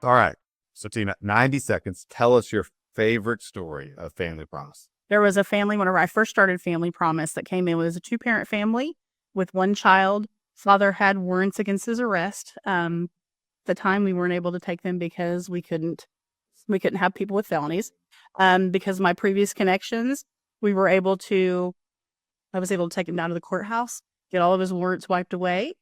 All right. So Tina, 90 seconds. Tell us your favorite story of Family Promise. There was a family whenever I first started Family Promise that came in. It was a 2-parent family with one child. Father had warrants against his arrest. The time we weren't able to take them because we couldn't have people with felonies. Because of my previous connections, I was able to take him down to the courthouse, get all of his warrants wiped away,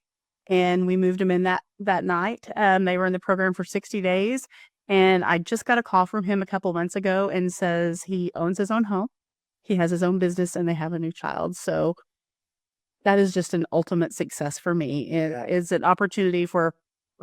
and we moved him in that night. They were in the program for 60 days, and I just got a call from him a couple months ago and says he owns his own home, he has his own business, and they have a new child. So that is just an ultimate success for me. It is an opportunity for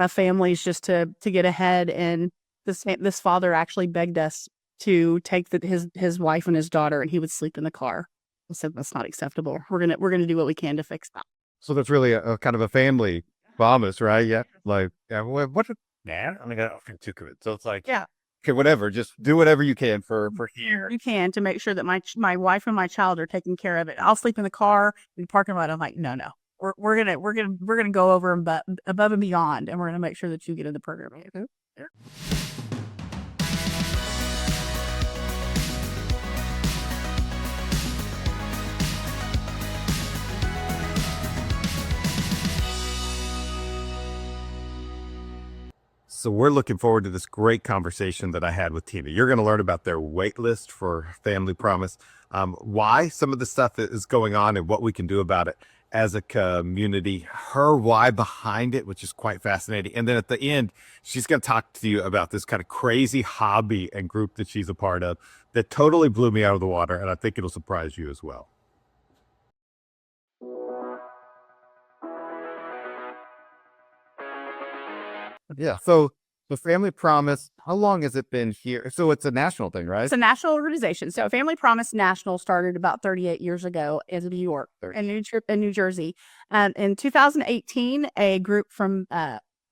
families just to get ahead. And this father actually begged us to take his wife and his daughter, and he would sleep in the car. I said that's not acceptable. We're gonna do what we can to fix that. So that's really a kind of a family promise, right? Yeah. Like, yeah, what? Nah, I mean, I don't think too good. So it's like, Yeah, Okay, whatever. Just do whatever you can for here. you can to make sure that my wife and my child are taken care of. It. I'll sleep in the car in the parking lot. I'm like, no. We're gonna go over and above and beyond, and we're gonna make sure that you get in the program. So we're looking forward to this great conversation that I had with Tina. You're going to learn about their wait list for Family Promise, why some of the stuff that is going on and what we can do about it as a community, her why behind it, which is quite fascinating. And then at the end, she's going to talk to you about this kind of crazy hobby and group that she's a part of that totally blew me out of the water. And I think it'll surprise you as well. Yeah. So the Family Promise, how long has it been here? So it's a national thing, right? It's a national organization. So Family Promise National started about 38 years ago in New York and New Jersey. In 2018, a group from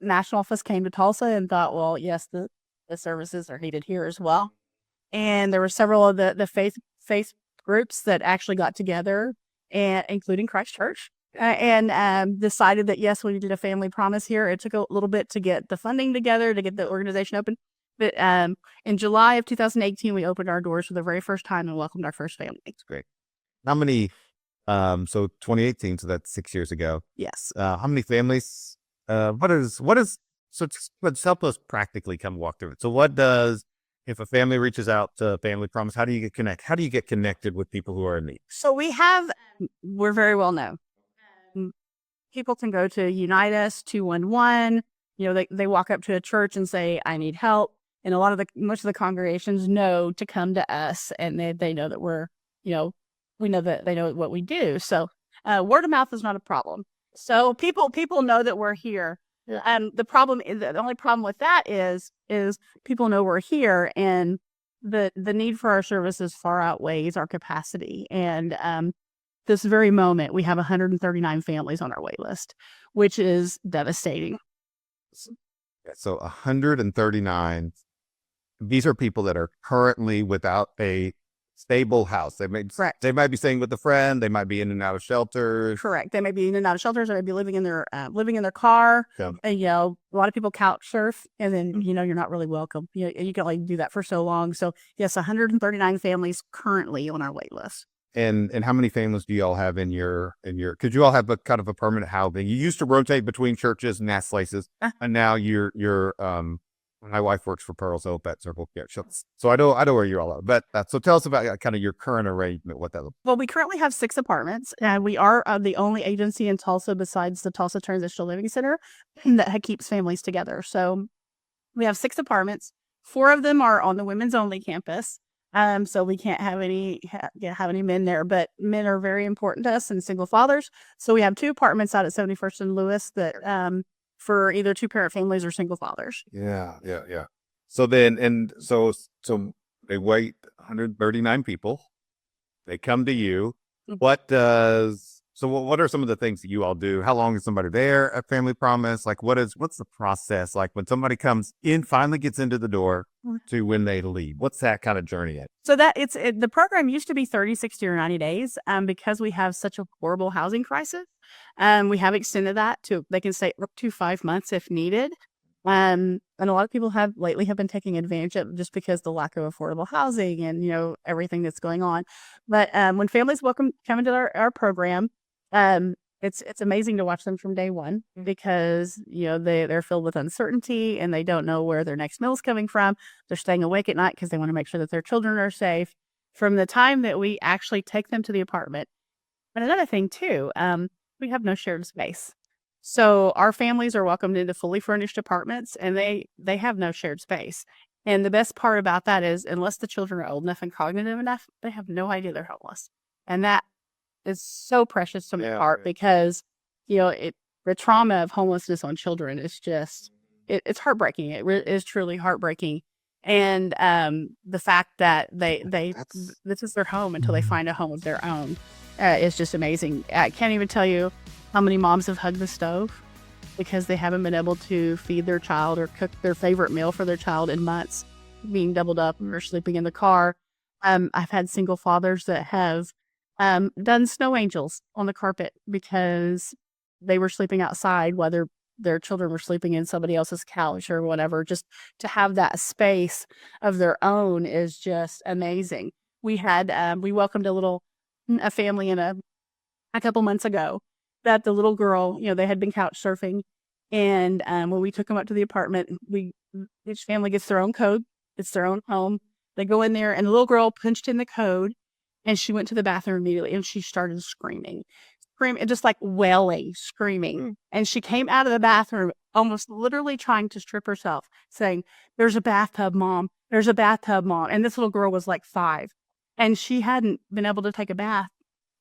national office came to Tulsa and thought, well, yes, the services are needed here as well. And there were several of the faith groups that actually got together, and including Christ Church, and decided that yes, we needed a Family Promise here. It took a little bit to get the funding together to get the organization open, but in July of 2018, we opened our doors for the very first time and welcomed our first family. It's great. How many? So 2018, so that's 6 years ago. Yes. How many families? What is? So let's help us practically come walk through it. So what does if a family reaches out to Family Promise? How do you get connected? How do you get connected with people who are in need? So we're very well known. People can go to Unite Us 211. They walk up to a church and say, I need help. And most of the congregations know to come to us, and they know that we know that they know what we do. So word of mouth is not a problem. So people know that we're here. The only problem with that is people know we're here, and the need for our services far outweighs our capacity. And this very moment, we have 139 families on our wait list, which is devastating. So 139. These are people that are currently without a stable house. Correct. They might be staying with a friend. They might be in and out of shelters. Correct. They may be in and out of shelters. They may be living in their car. Yeah. And, a lot of people couch surf, and then you're not really welcome. You can only do that for so long. So yes, 139 families currently on our wait list. And how many families do you all have in your? Because you all have a kind of a permanent housing. You used to rotate between churches and mass places, and now you're my wife works for Pearl's Hope at Circle Care. So I know where you all are. But so tell us about kind of your current arrangement. What that looks like. Well, we currently have 6 apartments, and we are the only agency in Tulsa besides the Tulsa Transitional Living Center that keeps families together. So we have 6 apartments. 4 of them are on the women's only campus. So we can't have any men there, but men are very important to us and single fathers. So we have 2 apartments out at 71st and Lewis that for either 2-parent families or single fathers. Yeah. So then, so they wait 139 people. They come to you. Mhm. What are some of the things that you all do? How long is somebody there at Family Promise? Like, what's the process like when somebody comes in, finally gets into the door to when they leave? What's that kind of journey at? So the program used to be 30, 60, or 90 days. Because we have such a horrible housing crisis, we have extended that they can stay up to 5 months if needed. And a lot of people have been taking advantage of it just because the lack of affordable housing and, everything that's going on. But when families come into our program, um, it's amazing to watch them from day one because, they're filled with uncertainty and they don't know where their next meal is coming from. They're staying awake at night because they want to make sure that their children are safe from the time that we actually take them to the apartment. And another thing too, we have no shared space. So our families are welcomed into fully furnished apartments and they have no shared space. And the best part about that is unless the children are old enough and cognitive enough, they have no idea they're homeless. And that is so precious to my heart because, the trauma of homelessness on children is just, it's heartbreaking. It is truly heartbreaking. And the fact that this is their home until they find a home of their own is just amazing. I can't even tell you how many moms have hugged the stove because they haven't been able to feed their child or cook their favorite meal for their child in months, being doubled up or sleeping in the car. I've had single fathers that have done snow angels on the carpet because they were sleeping outside while their children were sleeping in somebody else's couch or whatever. Just to have that space of their own is just amazing. We welcomed a family in a couple months ago that the little girl, they had been couch surfing. And when we took them up to the apartment, each family gets their own code. It's their own home. They go in there and the little girl punched in the code and she went to the bathroom immediately and she started screaming, just like wailing, screaming. And she came out of the bathroom almost literally trying to strip herself, saying, "There's a bathtub, Mom. There's a bathtub, Mom." And this little girl was like 5 and she hadn't been able to take a bath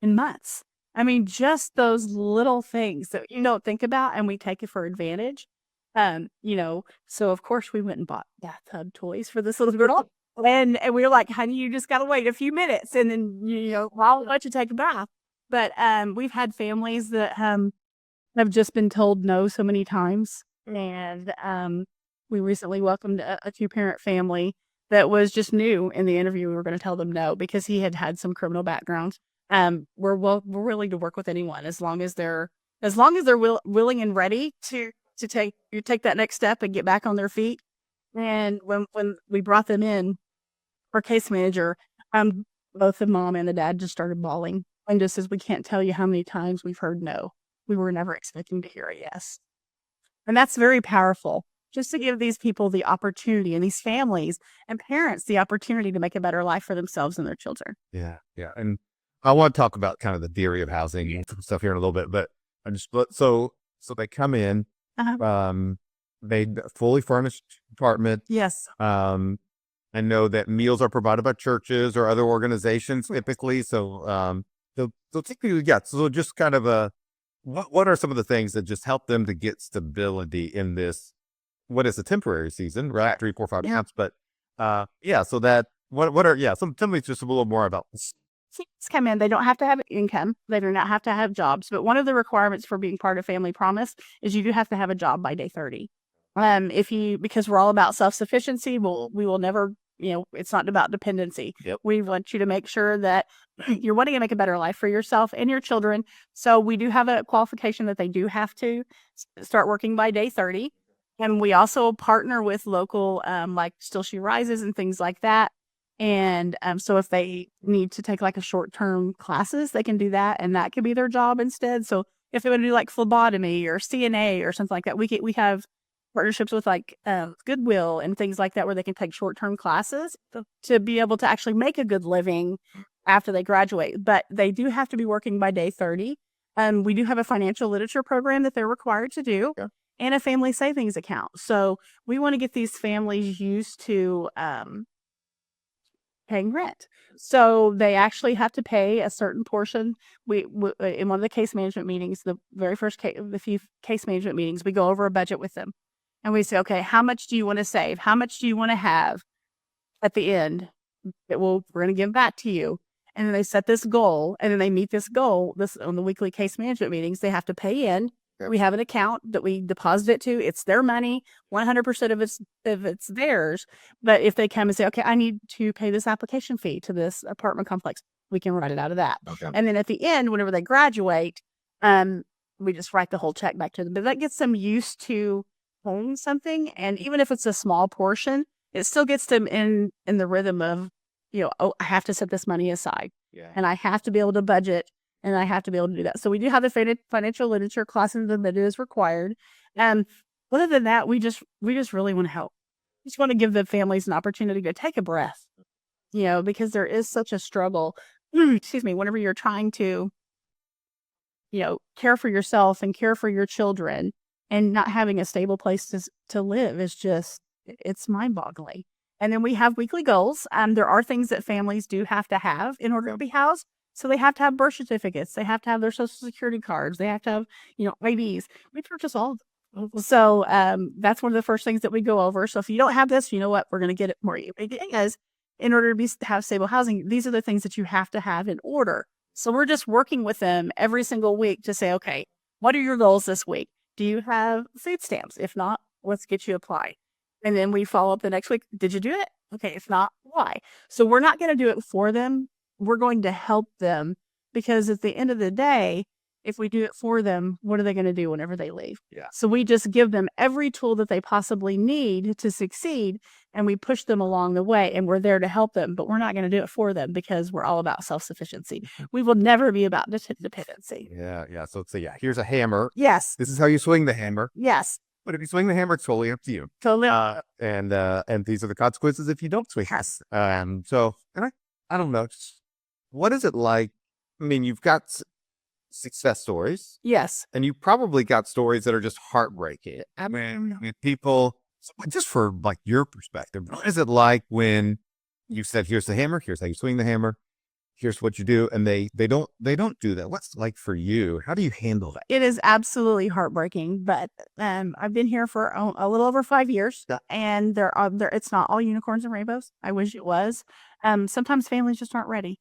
in months. I mean, just those little things that you don't think about and we take it for advantage. So of course we went and bought bathtub toys for this little girl. And we were like, "Honey, you just got to wait a few minutes and then, I'll let you take a bath." But we've had families that have just been told no so many times. And we recently welcomed a 2-parent family that was just new in the interview. We were going to tell them no because he had some criminal background. We're willing to work with anyone as long as they're willing and ready to take that next step and get back on their feet. And when we brought them in, our case manager, both the mom and the dad just started bawling and just says, "We can't tell you how many times we've heard no. We were never expecting to hear a yes." And that's very powerful. Just to give these people the opportunity and these families and parents the opportunity to make a better life for themselves and their children. Yeah. Yeah. And I want to talk about kind of the theory of housing and some stuff here in a little bit, but so they come in, they fully furnished apartment. Yes. I know that meals are provided by churches or other organizations typically. So typically, yeah. So just kind of what are some of the things that just help them to get stability in this, what is a temporary season, right? 3, 4, 5 months. But so that tell me just a little more about this. Seniors come in, they don't have to have income. They do not have to have jobs. But one of the requirements for being part of Family Promise is you do have to have a job by day 30. Because we're all about self-sufficiency, we will never, it's not about dependency. Yep. We want you to make sure that you're wanting to make a better life for yourself and your children. So we do have a qualification that they do have to start working by day 30. And we also partner with local, like Still She Rises and things like that. And so if they need to take like a short-term classes, they can do that. And that could be their job instead. So if they want to do like phlebotomy or CNA or something like that, we have partnerships with like Goodwill and things like that where they can take short-term classes to be able to actually make a good living after they graduate. But they do have to be working by day 30. We do have a financial literature program that they're required to do and a family savings account. So we want to get these families used to paying rent. So they actually have to pay a certain portion. We in one of the case management meetings, the few case management meetings, we go over a budget with them. And we say, "Okay, how much do you want to save? How much do you want to have at the end? We're going to give back to you." And then they set this goal, and then they meet this goal. This on the weekly case management meetings, they have to pay in. We have an account that we deposit it to. It's their money, 100% of it's theirs. But if they come and say, "Okay, I need to pay this application fee to this apartment complex," we can write it out of that. Okay. And then at the end, whenever they graduate, we just write the whole check back to them. But that gets them used to home something. And even if it's a small portion, it still gets them in the rhythm of, oh, I have to set this money aside and I have to be able to budget and I have to be able to do that. So we do have the financial literature classes that is required. Other than that, we just really want to help. We just want to give the families an opportunity to take a breath, because there is such a struggle, excuse me, whenever you're trying to, care for yourself and care for your children, and not having a stable place to live is just, it's mind boggling. And then we have weekly goals. There are things that families do have to have in order to be housed. So they have to have birth certificates. They have to have their social security cards. They have to have, IDs. We purchase all of them. So that's one of the first things that we go over. So if you don't have this, you know what? We're going to get it for you. Because in order to have stable housing, these are the things that you have to have in order. So we're just working with them every single week to say, okay, what are your goals this week? Do you have food stamps? If not, let's get you applied. And then we follow up the next week. Did you do it? Okay, if not, why? So we're not going to do it for them. We're going to help them, because at the end of the day, if we do it for them, what are they going to do whenever they leave? Yeah. So we just give them every tool that they possibly need to succeed, and we push them along the way, and we're there to help them, but we're not going to do it for them because we're all about self-sufficiency. We will never be about dependency. Yeah. So let's say, here's a hammer. Yes. This is how you swing the hammer. Yes. But if you swing the hammer, it's totally up to you. Totally. And these are the consequences if you don't swing. Yes. So I don't know. What is it like? I mean, you've got success stories. Yes. And you probably got stories that are just heartbreaking. I mean, people, just for like your perspective, what is it like when you said, here's the hammer, here's how you swing the hammer, here's what you do, and they don't do that? What's it like for you? How do you handle that? It is absolutely heartbreaking, but I've been here for a little over 5 years, and it's not all unicorns and rainbows. I wish it was. Sometimes families just aren't ready.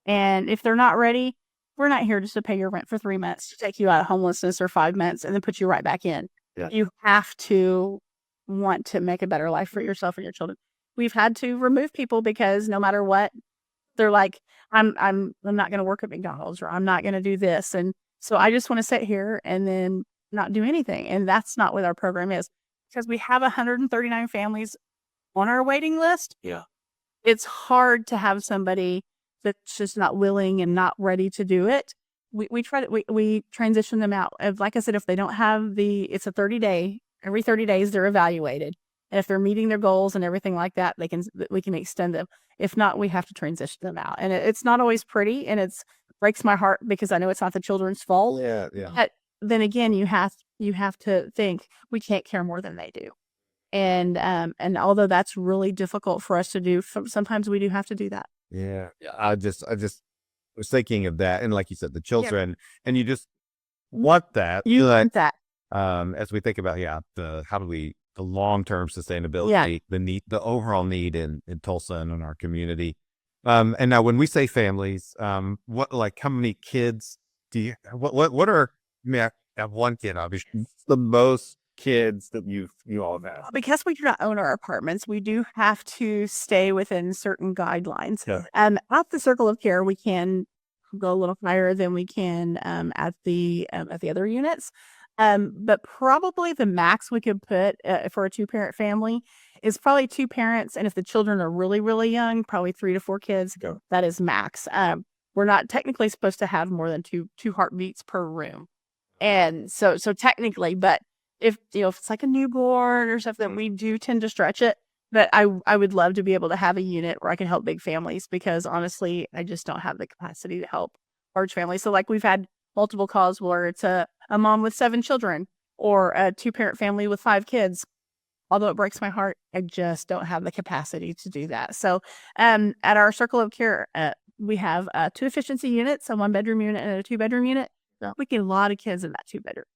And if they're not ready, we're not here just to pay your rent for 3 months, to take you out of homelessness, or 5 months and then put you right back in. Yeah. You have to want to make a better life for yourself and your children. We've had to remove people because no matter what, they're like, I'm not going to work at McDonald's, or I'm not going to do this. And so I just want to sit here and then not do anything. And that's not what our program is, because we have 139 families on our waiting list. Yeah. It's hard to have somebody that's just not willing and not ready to do it. We transition them out. Like I said, if they don't have it's a 30-day, every 30 days they're evaluated. And if they're meeting their goals and everything like that, we can extend them. If not, we have to transition them out. And it's not always pretty, and it breaks my heart because I know it's not the children's fault. Yeah. But then again, you have to think we can't care more than they do. And although that's really difficult for us to do, sometimes we do have to do that. Yeah. I just was thinking of that. And like you said, the children, and you just want that. You want that. As we think about, the long-term sustainability, the overall need in Tulsa and in our community. And now when we say families, how many kids do you, what are, I mean, I have one kid, obviously. What's the most kids that you all have? Because we do not own our apartments, we do have to stay within certain guidelines. Yeah. At the Circle of Care, we can go a little higher than we can at the other units. But probably the max we could put for a 2-parent family is probably 2 parents. And if the children are really, really young, probably 3 to 4 kids. Yeah. That is max. We're not technically supposed to have more than two heartbeats per room. And so technically, but if it's like a newborn or something, we do tend to stretch it. But I would love to be able to have a unit where I can help big families, because honestly, I just don't have the capacity to help large families. So like we've had multiple calls where it's a mom with 7 children, or a 2-parent family with 5 kids. Although it breaks my heart, I just don't have the capacity to do that. So at our Circle of Care, we have 2 efficiency units, a 1-bedroom unit and a 2-bedroom unit. Yeah. We get a lot of kids in that 2-bedroom.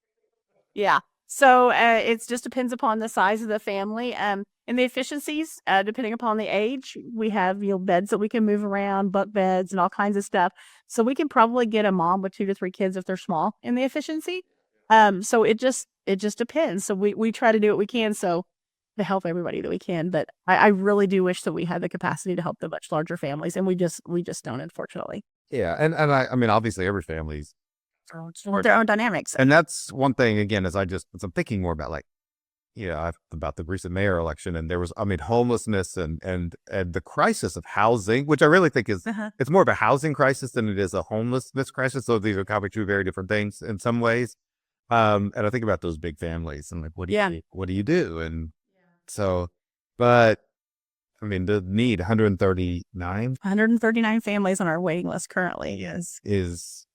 Yeah. So it just depends upon the size of the family. And the efficiencies, depending upon the age, we have beds that we can move around, bunk beds, and all kinds of stuff. So we can probably get a mom with 2 to 3 kids if they're small in the efficiency. So it just depends. So we try to do what we can to help everybody that we can. But I really do wish that we had the capacity to help the much larger families, and we just don't, unfortunately. Yeah, and I mean, obviously every family's Their own dynamics. and that's one thing, again, as I'm thinking more about, like, about the recent mayor election, and there was, I mean, homelessness and the crisis of housing, which I really think is it's more of a housing crisis than it is a homelessness crisis. So these are probably two very different things in some ways. And I think about those big families and like, what do you do? And so, but I mean, the need 139 families on our waiting list currently is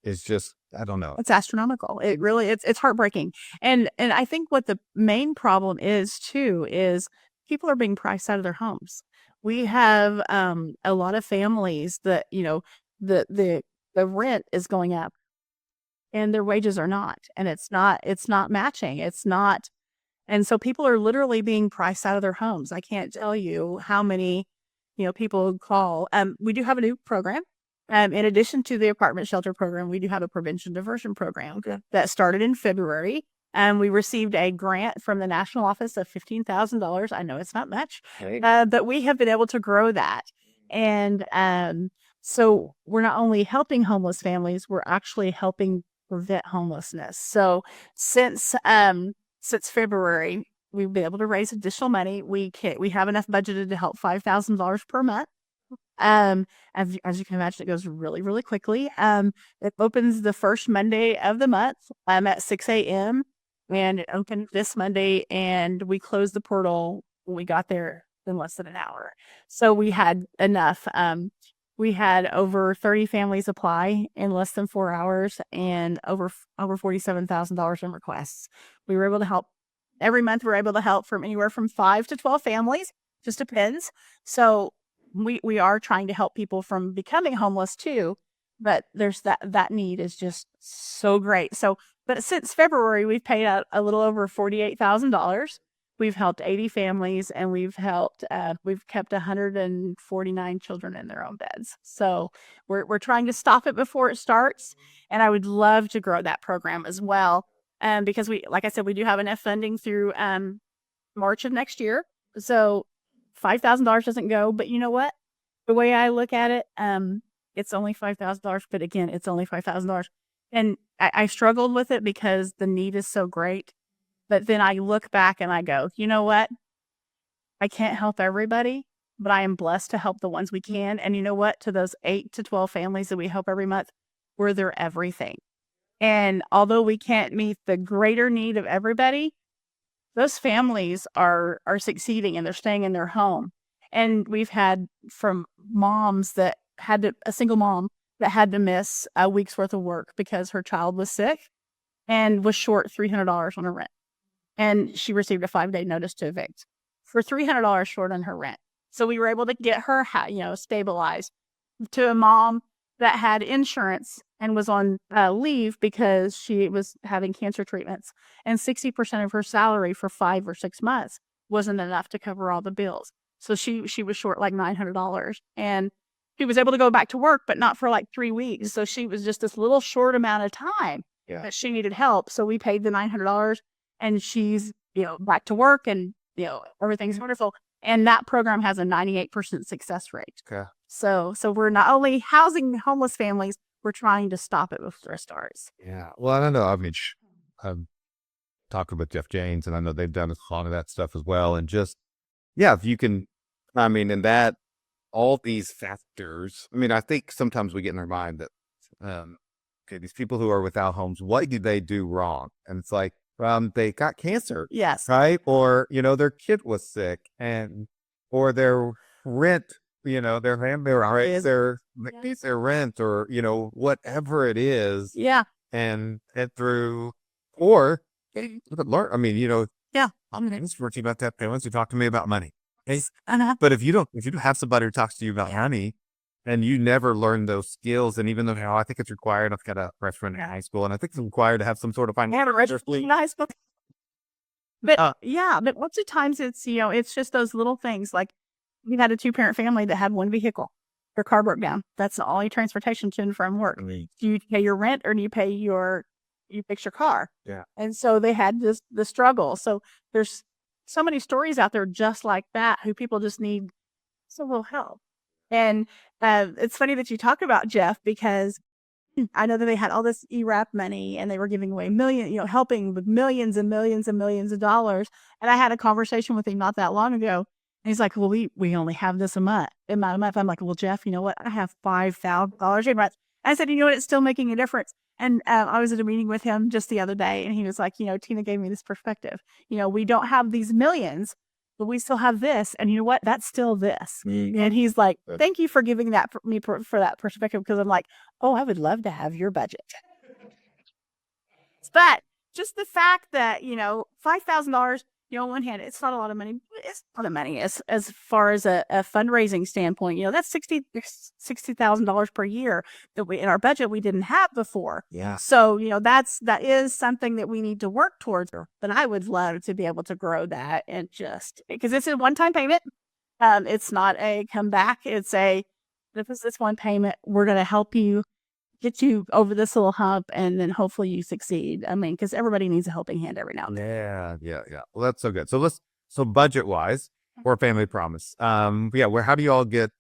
just, I don't know. It's astronomical. It really, it's heartbreaking. And I think what the main problem is too, is people are being priced out of their homes. We have, a lot of families that, the rent is going up and their wages are not, and it's not matching. It's not. And so people are literally being priced out of their homes. I can't tell you how many, people call. We do have a new program. In addition to the apartment shelter program, we do have a prevention diversion program that started in February. And we received a grant from the national office of $15,000. I know it's not much, but we have been able to grow that. And so we're not only helping homeless families, we're actually helping prevent homelessness. So since February, we've been able to raise additional money. We have enough budgeted to help $5,000 per month. As you can imagine, it goes really, really quickly. It opens the first Monday of the month at 6 a.m. and it opened this Monday, and we closed the portal when we got there in less than an hour. So we had enough. We had over 30 families apply in less than 4 hours, and over $47,000 in requests. We were able to help every month. We're able to help from anywhere from 5 to 12 families, just depends. So we are trying to help people from becoming homeless too, but there's that need is just so great. So, but since February, we've paid out a little over $48,000. We've helped 80 families, and we've kept 149 children in their own beds. So we're trying to stop it before it starts. And I would love to grow that program as well. Because like I said, we do have enough funding through, March of next year. So $5,000 doesn't go, but you know what? The way I look at it, it's only $5,000, but again, it's only $5,000. And I struggled with it because the need is so great. But then I look back and I go, you know what? I can't help everybody, but I am blessed to help the ones we can. And you know what? To those 8 to 12 families that we help every month, we're their everything. And although we can't meet the greater need of everybody, those families are succeeding, and they're staying in their home. And we've had from moms that a single mom that had to miss a week's worth of work because her child was sick and was short $300 on her rent. And she received a 5-day notice to evict for $300 short on her rent. So we were able to get her, stabilized. To a mom that had insurance and was on leave because she was having cancer treatments, and 60% of her salary for 5 or 6 months wasn't enough to cover all the bills. So she was short like $900, and she was able to go back to work, but not for like 3 weeks. So she was just this little short amount of time that she needed help. So we paid the $900, and she's, back to work, and, everything's wonderful. And that program has a 98% success rate. Okay. So we're not only housing homeless families, we're trying to stop it before it starts. Yeah. Well, I don't know. I mean, I'm talking with Jeff Janes, and I know they've done a lot of that stuff as well. And just, if you can, I mean, and that, all these factors, I mean, I think sometimes we get in our mind that, okay, these people who are without homes, what did they do wrong? And it's like, they got cancer. Yes. Right. Or, their kid was sick, or their rent, their family raised their rent, or, whatever it is. Yeah. And through, or learn, I mean, I'm an expert about that. Parents who talk to me about money. Okay? But if you don't have somebody who talks to you about money, and you never learn those skills, and even though I think it's required, I've got a freshman in high school, and I think it's required to have some sort of financial literacy. Nice book. But but lots of times it's, it's just those little things. Like we had a 2-parent family that had one vehicle. Their car broke down. That's the only transportation to and from work. Do you pay your rent, or do you fix your car? Yeah. And so they had the struggle. So there's so many stories out there just like that, who people just need some little help. And it's funny that you talk about Jeff, because I know that they had all this ERAP money and they were giving away helping with millions and millions and millions of dollars. And I had a conversation with him not that long ago. And he's like, well, we only have this amount a month. I'm like, well, Jeff, you know what? I have $5,000 a month. I said, you know what? It's still making a difference. And I was at a meeting with him just the other day and he was like, Tina gave me this perspective. We don't have these millions, but we still have this. And you know what? That's still this. And he's like, thank you for giving that for that perspective. Because I'm like, oh, I would love to have your budget. But just the fact that, $5,000, on one hand, it's not a lot of money. It's a lot of money as far as a fundraising standpoint. That's $60,000 per year that in our budget we didn't have before. Yeah. So, that is something that we need to work towards. But I would love to be able to grow that and because it's a one-time payment. It's not a comeback. It's this one payment, we're going to help you get you over this little hump and then hopefully you succeed. I mean, because everybody needs a helping hand every now and then. Yeah. Well, that's so good. So budget wise for Family Promise, how do you all get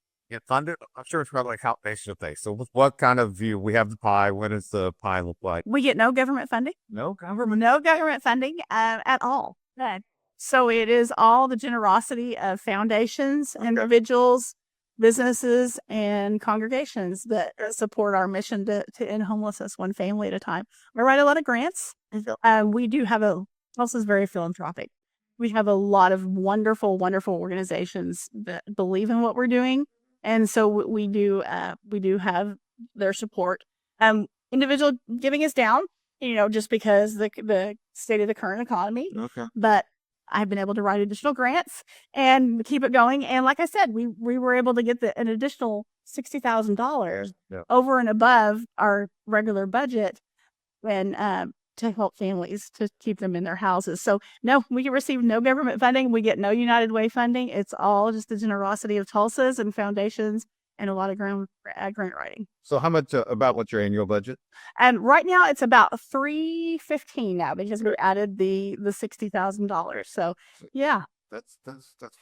funded? I'm sure it's probably like outpatient thing. So what kind of view we have the pie? What does the pie look like? We get no government funding. No government? No government funding at all. So it is all the generosity of foundations, individuals, businesses, and congregations that support our mission to end homelessness one family at a time. We write a lot of grants. We do have Tulsa's very philanthropic. We have a lot of wonderful, wonderful organizations that believe in what we're doing. And so we do have their support. Individual giving is down, just because the state of the current economy. Okay. But I've been able to write additional grants and keep it going. And like I said, we were able to get an additional $60,000 over and above our regular budget and to help families to keep them in their houses. So no, we receive no government funding. We get no United Way funding. It's all just the generosity of Tulsa's and foundations and a lot of grant writing. So how much about what's your annual budget? And right now it's about $315 now because we added the $60,000. So yeah, that's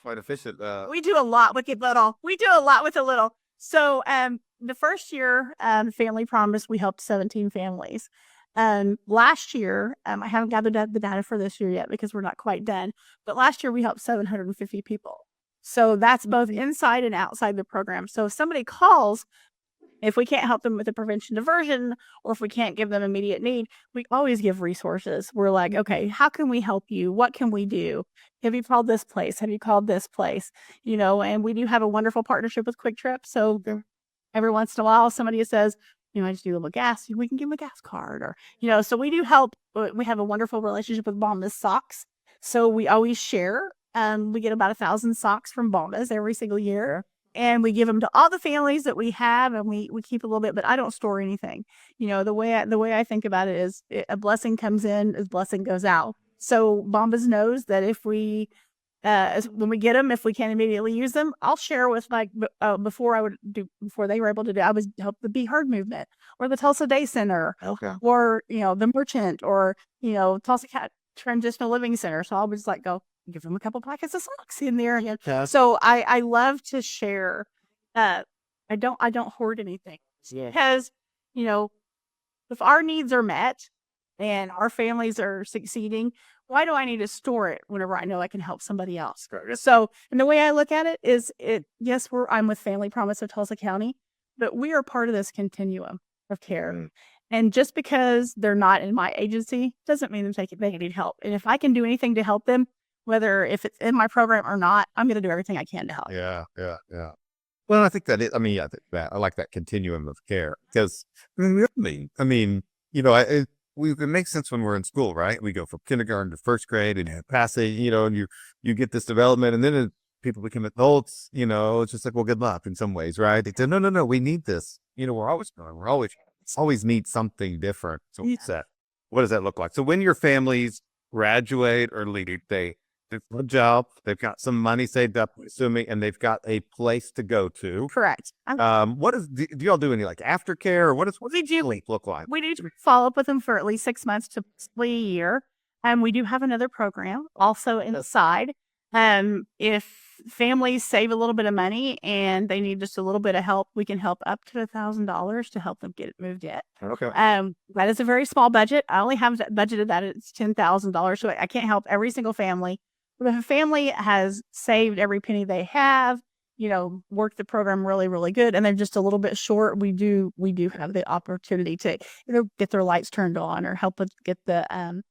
quite efficient. We do a lot with little. We do a lot with a little. So the first year, Family Promise, we helped 17 families. Last year, I haven't gathered the data for this year yet because we're not quite done. But last year we helped 750 people. So that's both inside and outside the program. So if somebody calls, if we can't help them with the prevention diversion, or if we can't give them immediate need, we always give resources. We're like, okay, how can we help you? What can we do? Have you called this place? Have you called this place? And we do have a wonderful partnership with Quick Trip. So every once in a while, somebody says, I just do a little gas. We can give them a gas card or, so we do help. We have a wonderful relationship with Bombas Socks. So we always share. We get about 1,000 socks from Bombas every single year. And we give them to all the families that we have, and we keep a little bit, but I don't store anything. The way I think about it is a blessing comes in, a blessing goes out. So Bombas knows that if when we get them, if we can't immediately use them, I'll share with before they were able to do, I would help the Be Heard movement or the Tulsa Day Center, or the Merchant, or Tulsa Cat Transitional Living Center. So I'll just go give them a couple packets of socks in there. So I love to share. I don't hoard anything because if our needs are met and our families are succeeding, why do I need to store it whenever I know I can help somebody else? So, and the way I look at it is, I'm with Family Promise of Tulsa County, but we are part of this continuum of care. And just because they're not in my agency doesn't mean they need help. And if I can do anything to help them, whether if it's in my program or not, I'm going to do everything I can to help. Yeah. Well, I think that I think that I like that continuum of care because it makes sense when we're in school, right? We go from kindergarten to first grade and you pass it, and you get this development, and then people become adults, it's just like, well, good luck in some ways, right? They say, no, we need this. We're always going, always need something different. So what does that look like? So when your families graduate or leave, they've got a job, they've got some money saved up, assuming, and they've got a place to go to. Correct. Do y'all do any aftercare, or what does it look like? We do follow up with them for at least 6 months to possibly a year. We do have another program also inside If families save a little bit of money and they need just a little bit of help, we can help up to $1,000 to help them get it moved in. Okay. That is a very small budget. I only have budgeted that it's $10,000, so I can't help every single family. But if a family has saved every penny they have, worked the program really, really good, and they're just a little bit short, we do have the opportunity to get their lights turned on or help get the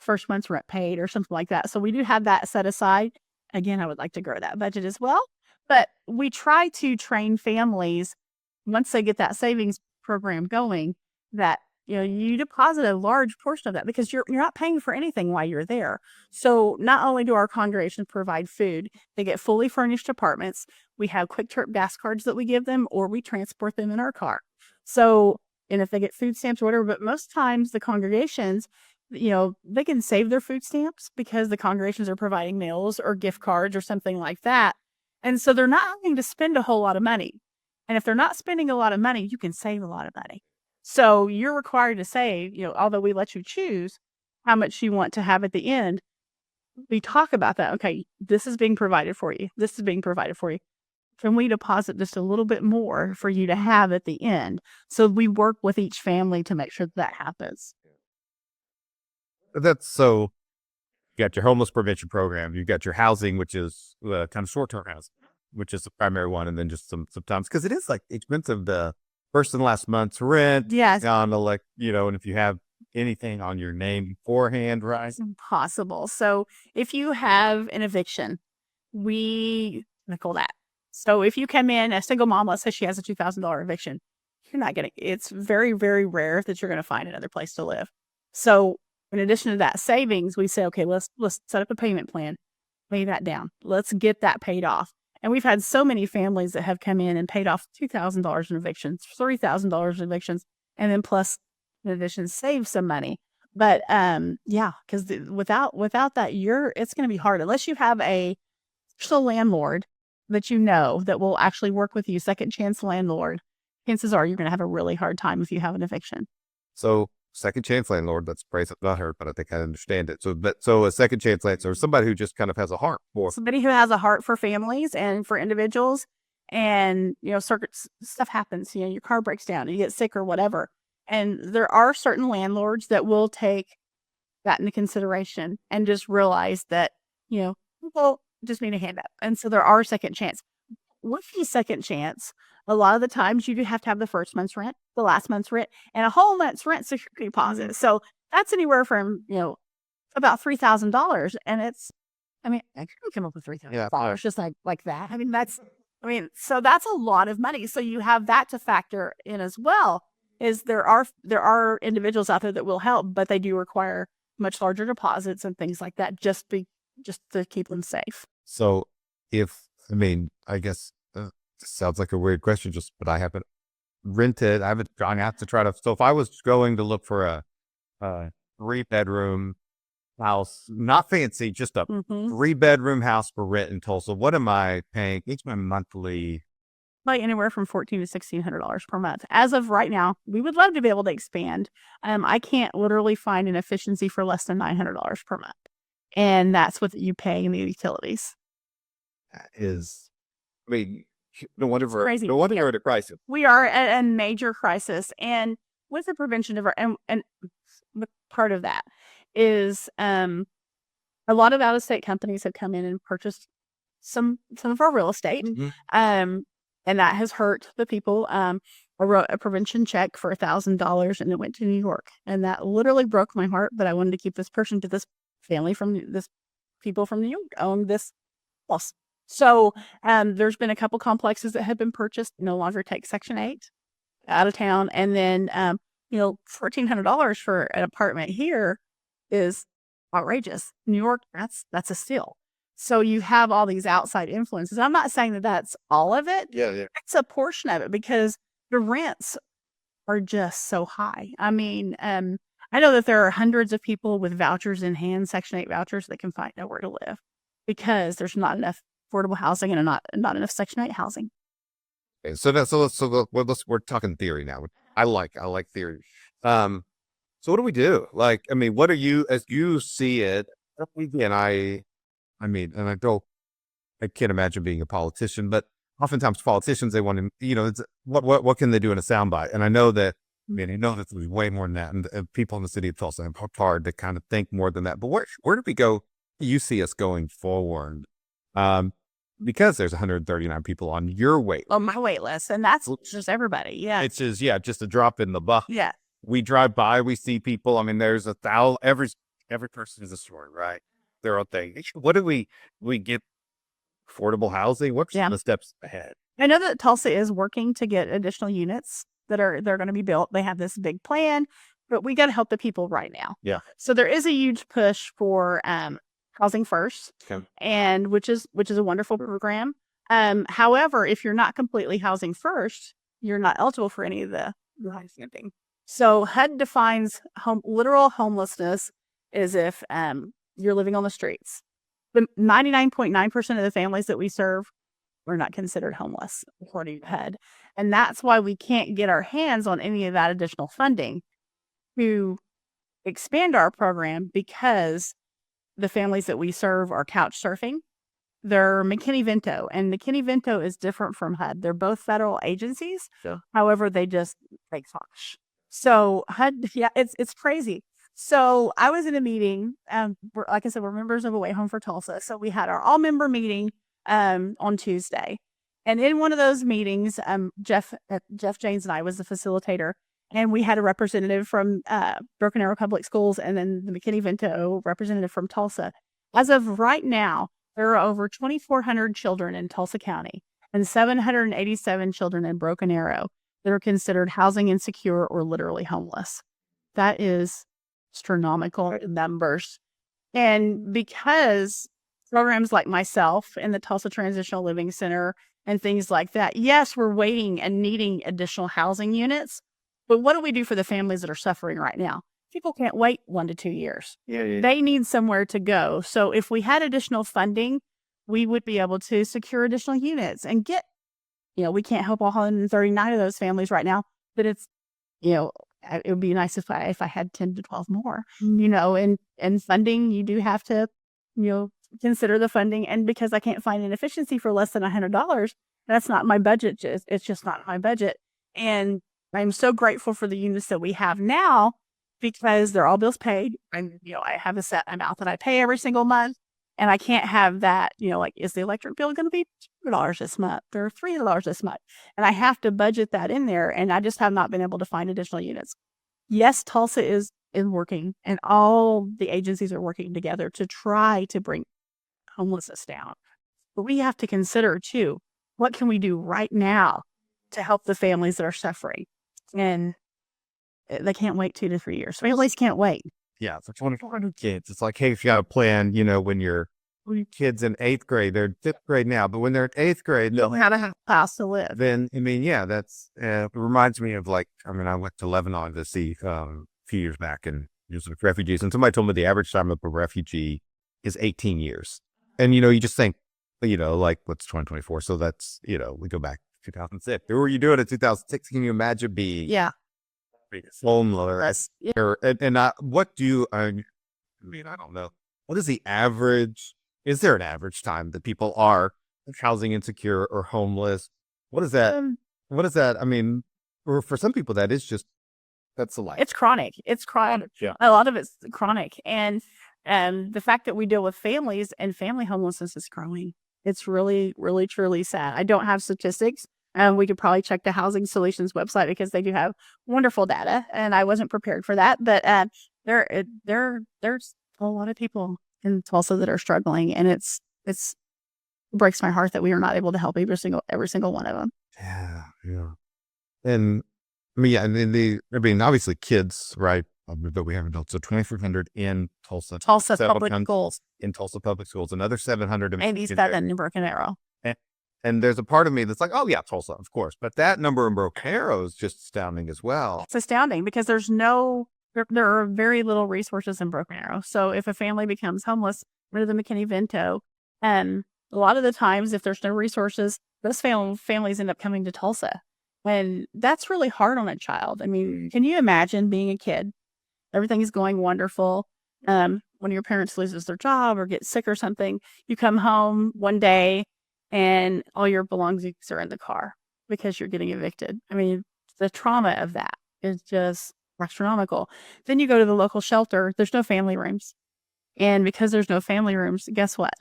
first month's rent paid or something like that. So we do have that set aside. Again, I would like to grow that budget as well. But we try to train families once they get that savings program going that you deposit a large portion of that because you're not paying for anything while you're there. So not only do our congregations provide food, they get fully furnished apartments. We have quick trip gas cards that we give them, or we transport them in our car. So, and if they get food stamps or whatever, but most times the congregations, they can save their food stamps because the congregations are providing meals or gift cards or something like that. And so they're not having to spend a whole lot of money. And if they're not spending a lot of money, you can save a lot of money. So you're required to save, although we let you choose how much you want to have at the end, we talk about that. Okay, this is being provided for you. This is being provided for you. Can we deposit just a little bit more for you to have at the end? So we work with each family to make sure that happens. That's so. You got your homeless prevention program. You got your housing, which is kind of short-term housing, which is the primary one, and then just sometimes because it is like expensive the first and last month's rent. Yes. On and if you have anything on your name beforehand, right? It's impossible. So if you have an eviction, we nickel that. So if you come in, a single mom, let's say she has a $2,000 eviction, you're not getting, it's very, very rare that you're going to find another place to live. So in addition to that savings, we say, okay, let's set up a payment plan, pay that down. Let's get that paid off. And we've had so many families that have come in and paid off $2,000 in evictions, $3,000 in evictions, and then plus in addition, save some money. But because without that, it's going to be hard unless you have a special landlord that that will actually work with you, second chance landlord. Chances are you're going to have a really hard time if you have an eviction. So second chance landlord, that's a phrase I've not heard, but I think I understand it. So a second chance landlord, or somebody who just kind of has a heart for somebody who has a heart for families and for individuals, and stuff happens. Your car breaks down, you get sick or whatever, and there are certain landlords that will take that into consideration and just realize that people just need a hand up, and so there are second chance. With the second chance, a lot of the times you do have to have the first month's rent, the last month's rent, and a whole month's rent security deposit. Mm-hmm. So that's anywhere from, about $3,000. And I can come up with $3,000 just like that. So that's a lot of money. So you have that to factor in as well, is there are individuals out there that will help, but they do require much larger deposits and things like that just to keep them safe. So I guess this sounds like a weird question, but I haven't rented. I haven't gone out to try to. So if I was going to look for a 3-bedroom house, not fancy, just a 3-bedroom house for rent in Tulsa, what am I paying? Each my monthly. Like anywhere from $1,400 to $1,600 per month. As of right now, we would love to be able to expand. I can't literally find an efficiency for less than $900 per month, and that's what you pay in the utilities. That is, no wonder we're at a crisis. We are at a major crisis, and with the prevention of and part of that is a lot of out-of-state companies have come in and purchased some of our real estate, and that has hurt the people. I wrote a prevention check for $1,000, and it went to New York, and that literally broke my heart. But I wanted to keep this family this people from New York own this house. So there's been a couple complexes that have been purchased, no longer take Section 8 out of town. And then, $1,400 for an apartment here is outrageous. New York, that's a steal. So you have all these outside influences. I'm not saying that that's all of it. Yeah. It's a portion of it because the rents are just so high. I know that there are hundreds of people with vouchers in hand, Section 8 vouchers, that can find nowhere to live because there's not enough affordable housing and not enough Section 8 housing. Okay, we're talking theory now. I like theory. So what do we do? What are you, as you see it? Again, I mean, and I can't imagine being a politician, but oftentimes politicians, they want to, it's, what can they do in a soundbite? And I know that, I mean, I know that there's way more than that. And people in the city of Tulsa have worked hard to kind of think more than that. But where do we go? You see us going forward? Because there's 139 people on your wait. On my wait list. And that's just everybody. Yeah. It's just, just a drop in the bucket. Yeah. We drive by, we see people. I mean, there's 1,000, every person is a story, right? Their own thing. What do we get? Affordable housing? What's the steps ahead? I know that Tulsa is working to get additional units they're going to be built. They have this big plan, but we got to help the people right now. Yeah. So there is a huge push for housing first, and which is a wonderful program. However, if you're not completely housing first, you're not eligible for any of the funding. So HUD defines literal homelessness as if you're living on the streets. The 99.9% of the families that we serve are not considered homeless, according to HUD. And that's why we can't get our hands on any of that additional funding to expand our program, because the families that we serve are couch surfing. They're McKinney-Vento, and McKinney-Vento is different from HUD. They're both federal agencies. Yeah. However, they just take cash. So HUD, it's crazy. So I was in a meeting, like I said, we're members of A Way Home for Tulsa. So we had our all-member meeting on Tuesday. And in one of those meetings, Jeff Janes and I was the facilitator. And we had a representative from Broken Arrow Public Schools, and then the McKinney-Vento representative from Tulsa. As of right now, there are over 2,400 children in Tulsa County and 787 children in Broken Arrow that are considered housing insecure or literally homeless. That is astronomical numbers. And because programs like myself and the Tulsa Transitional Living Center and things like that, yes, we're waiting and needing additional housing units, but what do we do for the families that are suffering right now? People can't wait 1 to 2 years. Yeah. They need somewhere to go. So if we had additional funding, we would be able to secure additional units and get, we can't help all 139 of those families right now, but it's, it would be nice if I had 10 to 12 more, and funding, you do have to, consider the funding. And because I can't find an efficiency for less than $100, that's not my budget. It's just not my budget. And I'm so grateful for the units that we have now, because they're all bills paid. And, I have a set amount that I pay every single month, and I can't have that, is the electric bill going to be $200 this month or $300 this month? And I have to budget that in there. And I just have not been able to find additional units. Yes, Tulsa is working, and all the agencies are working together to try to bring homelessness down. But we have to consider too, what can we do right now to help the families that are suffering? And they can't wait 2 to 3 years. Families can't wait. Yeah, for 2,400 kids. It's like, hey, if you got a plan, when your kids in 8th grade, they're 5th grade now, but when they're in 8th grade, they'll have a house to live. Then, that's, it reminds me of I went to Lebanon to see a few years back, and just with refugees, and somebody told me the average time of a refugee is 18 years. And, you just think, what's 2024? So that's, we go back to 2006. What were you doing in 2006? Can you imagine being homeless? What do I don't know. What is the average? Is there an average time that people are housing insecure or homeless? What is that? What is that? I mean, for some people, that's the life. It's chronic. It's chronic. Yeah. A lot of it's chronic. And the fact that we deal with families and family homelessness is growing. It's really, really, truly sad. I don't have statistics. We could probably check the Housing Solutions website, because they do have wonderful data, and I wasn't prepared for that. But there's a lot of people in Tulsa that are struggling, and it breaks my heart that we are not able to help every single one of them. Yeah. And obviously kids, right? But we have adults. So 2,400 in Tulsa. Tulsa Public Schools. In Tulsa Public Schools. Another 700 in 87 in Broken Arrow. And there's a part of me that's like, oh yeah, Tulsa, of course. But that number in Broken Arrow is just astounding as well. It's astounding, because there are very little resources in Broken Arrow. So if a family becomes homeless, rid of the McKinney-Vento, and a lot of the times, if there's no resources, those families end up coming to Tulsa. And that's really hard on a child. I mean, can you imagine being a kid? Everything is going wonderful. when your parents loses their job or get sick or something, you come home one day and all your belongings are in the car because you're getting evicted. I mean, the trauma of that is just astronomical. Then you go to the local shelter, there's no family rooms. And because there's no family rooms, guess what?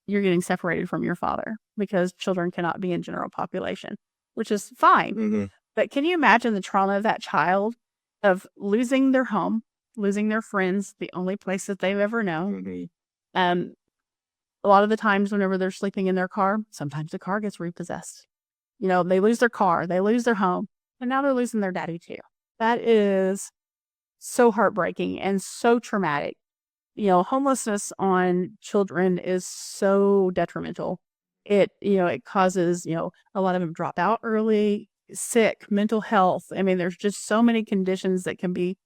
You're getting separated from your father because children cannot be in general population, which is fine. Mm-hmm. But can you imagine the trauma of that child of losing their home, losing their friends, the only place that they've ever known? Mm-hmm. A lot of the times whenever they're sleeping in their car, sometimes the car gets repossessed. You know, they lose their car, they lose their home, and now they're losing their daddy too. That is so heartbreaking and so traumatic. You know, homelessness on children is so detrimental. It causes, a lot of them drop out early, sick, mental health. I mean, there's just so many conditions that can be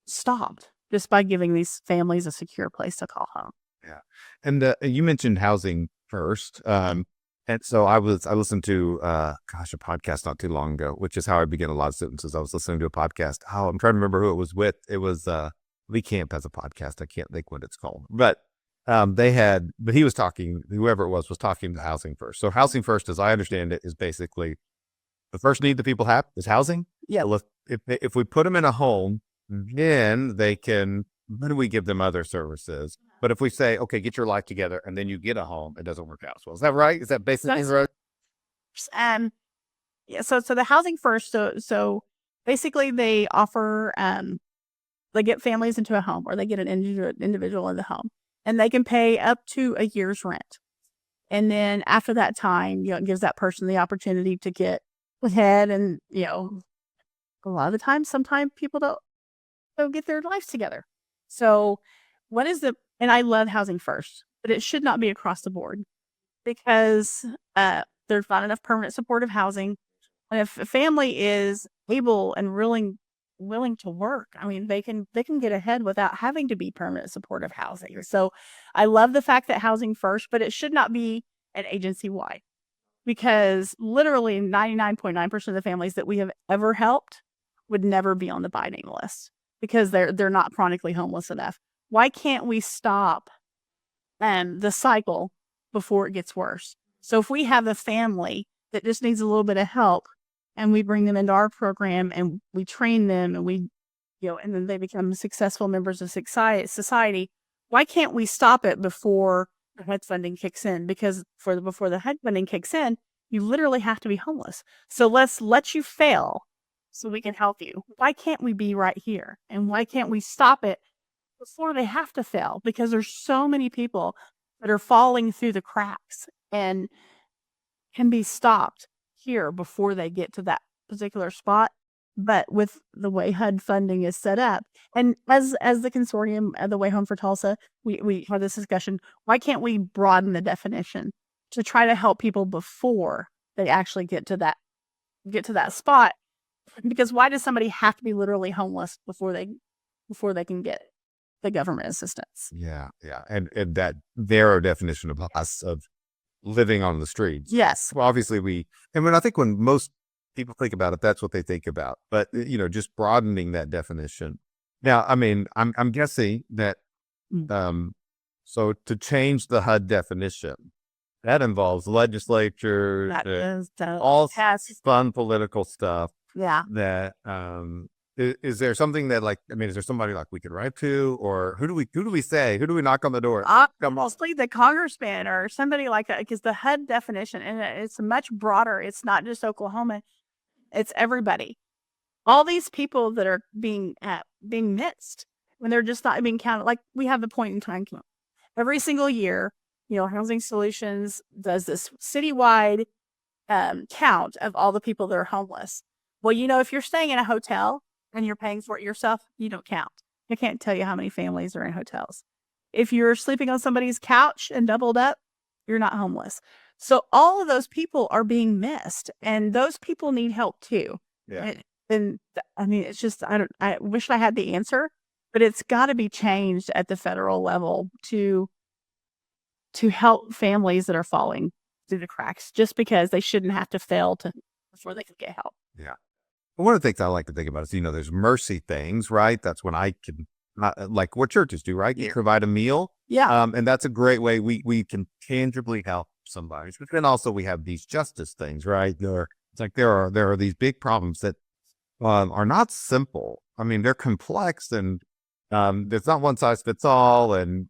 stopped just by giving these families a secure place to call home. Yeah. And you mentioned housing first. And so I listened to, a podcast not too long ago, which is how I begin a lot of sentences. I was listening to a podcast. Oh, I'm trying to remember who it was with. It was, Lee Camp has a podcast. I can't think what it's called, but he was talking, whoever it was talking to Housing First. So Housing First, as I understand it, is basically the first need that people have is housing. Yeah. If we put them in a home, then then we give them other services. But if we say, okay, get your life together and then you get a home, it doesn't work out as well. Is that right? Is that basically right? Yeah. So the Housing First. So basically they offer, they get families into a home or they get an individual in the home and they can pay up to a year's rent. And then after that time, it gives that person the opportunity to get ahead. And, a lot of the time, sometimes people don't get their lives together. So and I love Housing First, but it should not be across the board because there's not enough permanent supportive housing. And if a family is able and willing to work, I mean, they can get ahead without having to be permanent supportive housing. So I love the fact that Housing First, but it should not be an agency wide because literally 99.9% of the families that we have ever helped would never be on the by name list because they're not chronically homeless enough. Why can't we stop the cycle before it gets worse? So if we have a family that just needs a little bit of help and we bring them into our program and we train them and and then they become successful members of society, why can't we stop it before the HUD funding kicks in? Because before the HUD funding kicks in, you literally have to be homeless. So let's let you fail so we can help you. Why can't we be right here? And why can't we stop it before they have to fail? Because there's so many people that are falling through the cracks and can be stopped here before they get to that particular spot. But with the way HUD funding is set up, and as the consortium of the Way Home for Tulsa, we had this discussion. Why can't we broaden the definition to try to help people before they actually get to that spot? Because why does somebody have to be literally homeless before they can get the government assistance? Yeah, yeah, and that narrow definition of us of living on the streets. Yes. Well, obviously when I think when most people think about it, that's what they think about. But just broadening that definition. Now, I mean, I'm guessing that so to change the HUD definition, that involves legislature, all fun political stuff. Yeah. That is there something that is there somebody we could write to, or who do we say? Who do we knock on the door? Mostly the congressman or somebody like that, because the HUD definition, and it's much broader. It's not just Oklahoma. It's everybody. All these people that are being missed when they're just not being counted. Like we have the point in time count. Every single year, Housing Solutions does this citywide count of all the people that are homeless. Well, if you're staying in a hotel and you're paying for it yourself, you don't count. I can't tell you how many families are in hotels. If you're sleeping on somebody's couch and doubled up, you're not homeless. So all of those people are being missed, and those people need help too. Yeah. And I mean, it's just, I wish I had the answer, but it's got to be changed at the federal level to help families that are falling through the cracks, just because they shouldn't have to fail before they can get help. Yeah. One of the things I like to think about is, there's mercy things, right? That's when I can like what churches do, right? You provide a meal. Yeah. And that's a great way we can tangibly help somebody. But then also we have these justice things, right? It's like there are these big problems that are not simple. I mean, they're complex and there's not one size fits all, and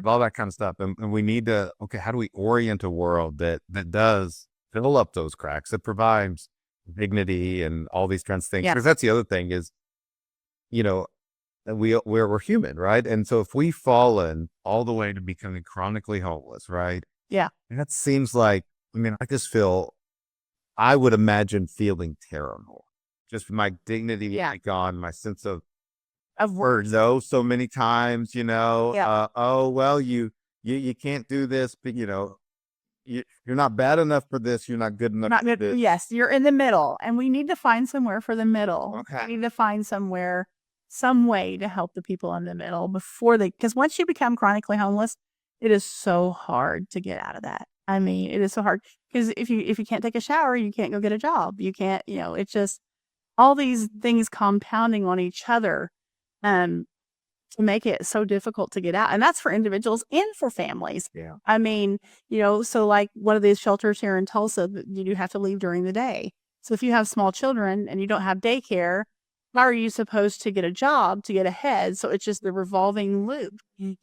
all that kind of stuff. And we need to, okay, how do we orient a world that does fill up those cracks, that provides dignity and all these kinds of things? Yeah. Because that's the other thing is, that we're human, right? And so if we've fallen all the way to becoming chronically homeless, right? Yeah. And that seems like, I mean, I would imagine feeling terrible. Just my dignity gone, my sense of worth. So many times, Yeah. oh, well, you can't do this, but you're not bad enough for this. You're not good enough Not for good. this. Yes, you're in the middle, and we need to find somewhere for the middle. Okay. We need to find some way to help the people in the middle because once you become chronically homeless, it is so hard to get out of that. I mean, it is so hard because if you can't take a shower, you can't go get a job. You can't, it's just all these things compounding on each other, to make it so difficult to get out. And that's for individuals and for families. Yeah. I mean, so like one of these shelters here in Tulsa, you do have to leave during the day. So if you have small children and you don't have daycare, how are you supposed to get a job to get ahead? So it's just the revolving loop. You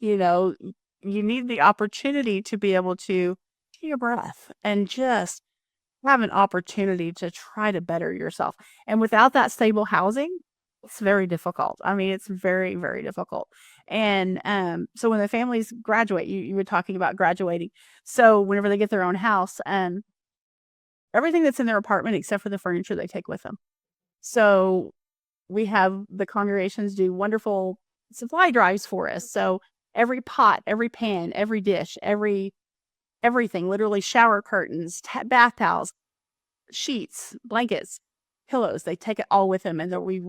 need the opportunity to be able to take your breath and just have an opportunity to try to better yourself. And without that stable housing, it's very difficult. I mean, it's very, very difficult. And so when the families graduate, you were talking about graduating. So whenever they get their own house, everything that's in their apartment except for the furniture they take with them. So we have the congregations do wonderful supply drives for us. So every pot, every pan, every dish, everything, literally shower curtains, bath towels, sheets, blankets, pillows, they take it all with them, and then we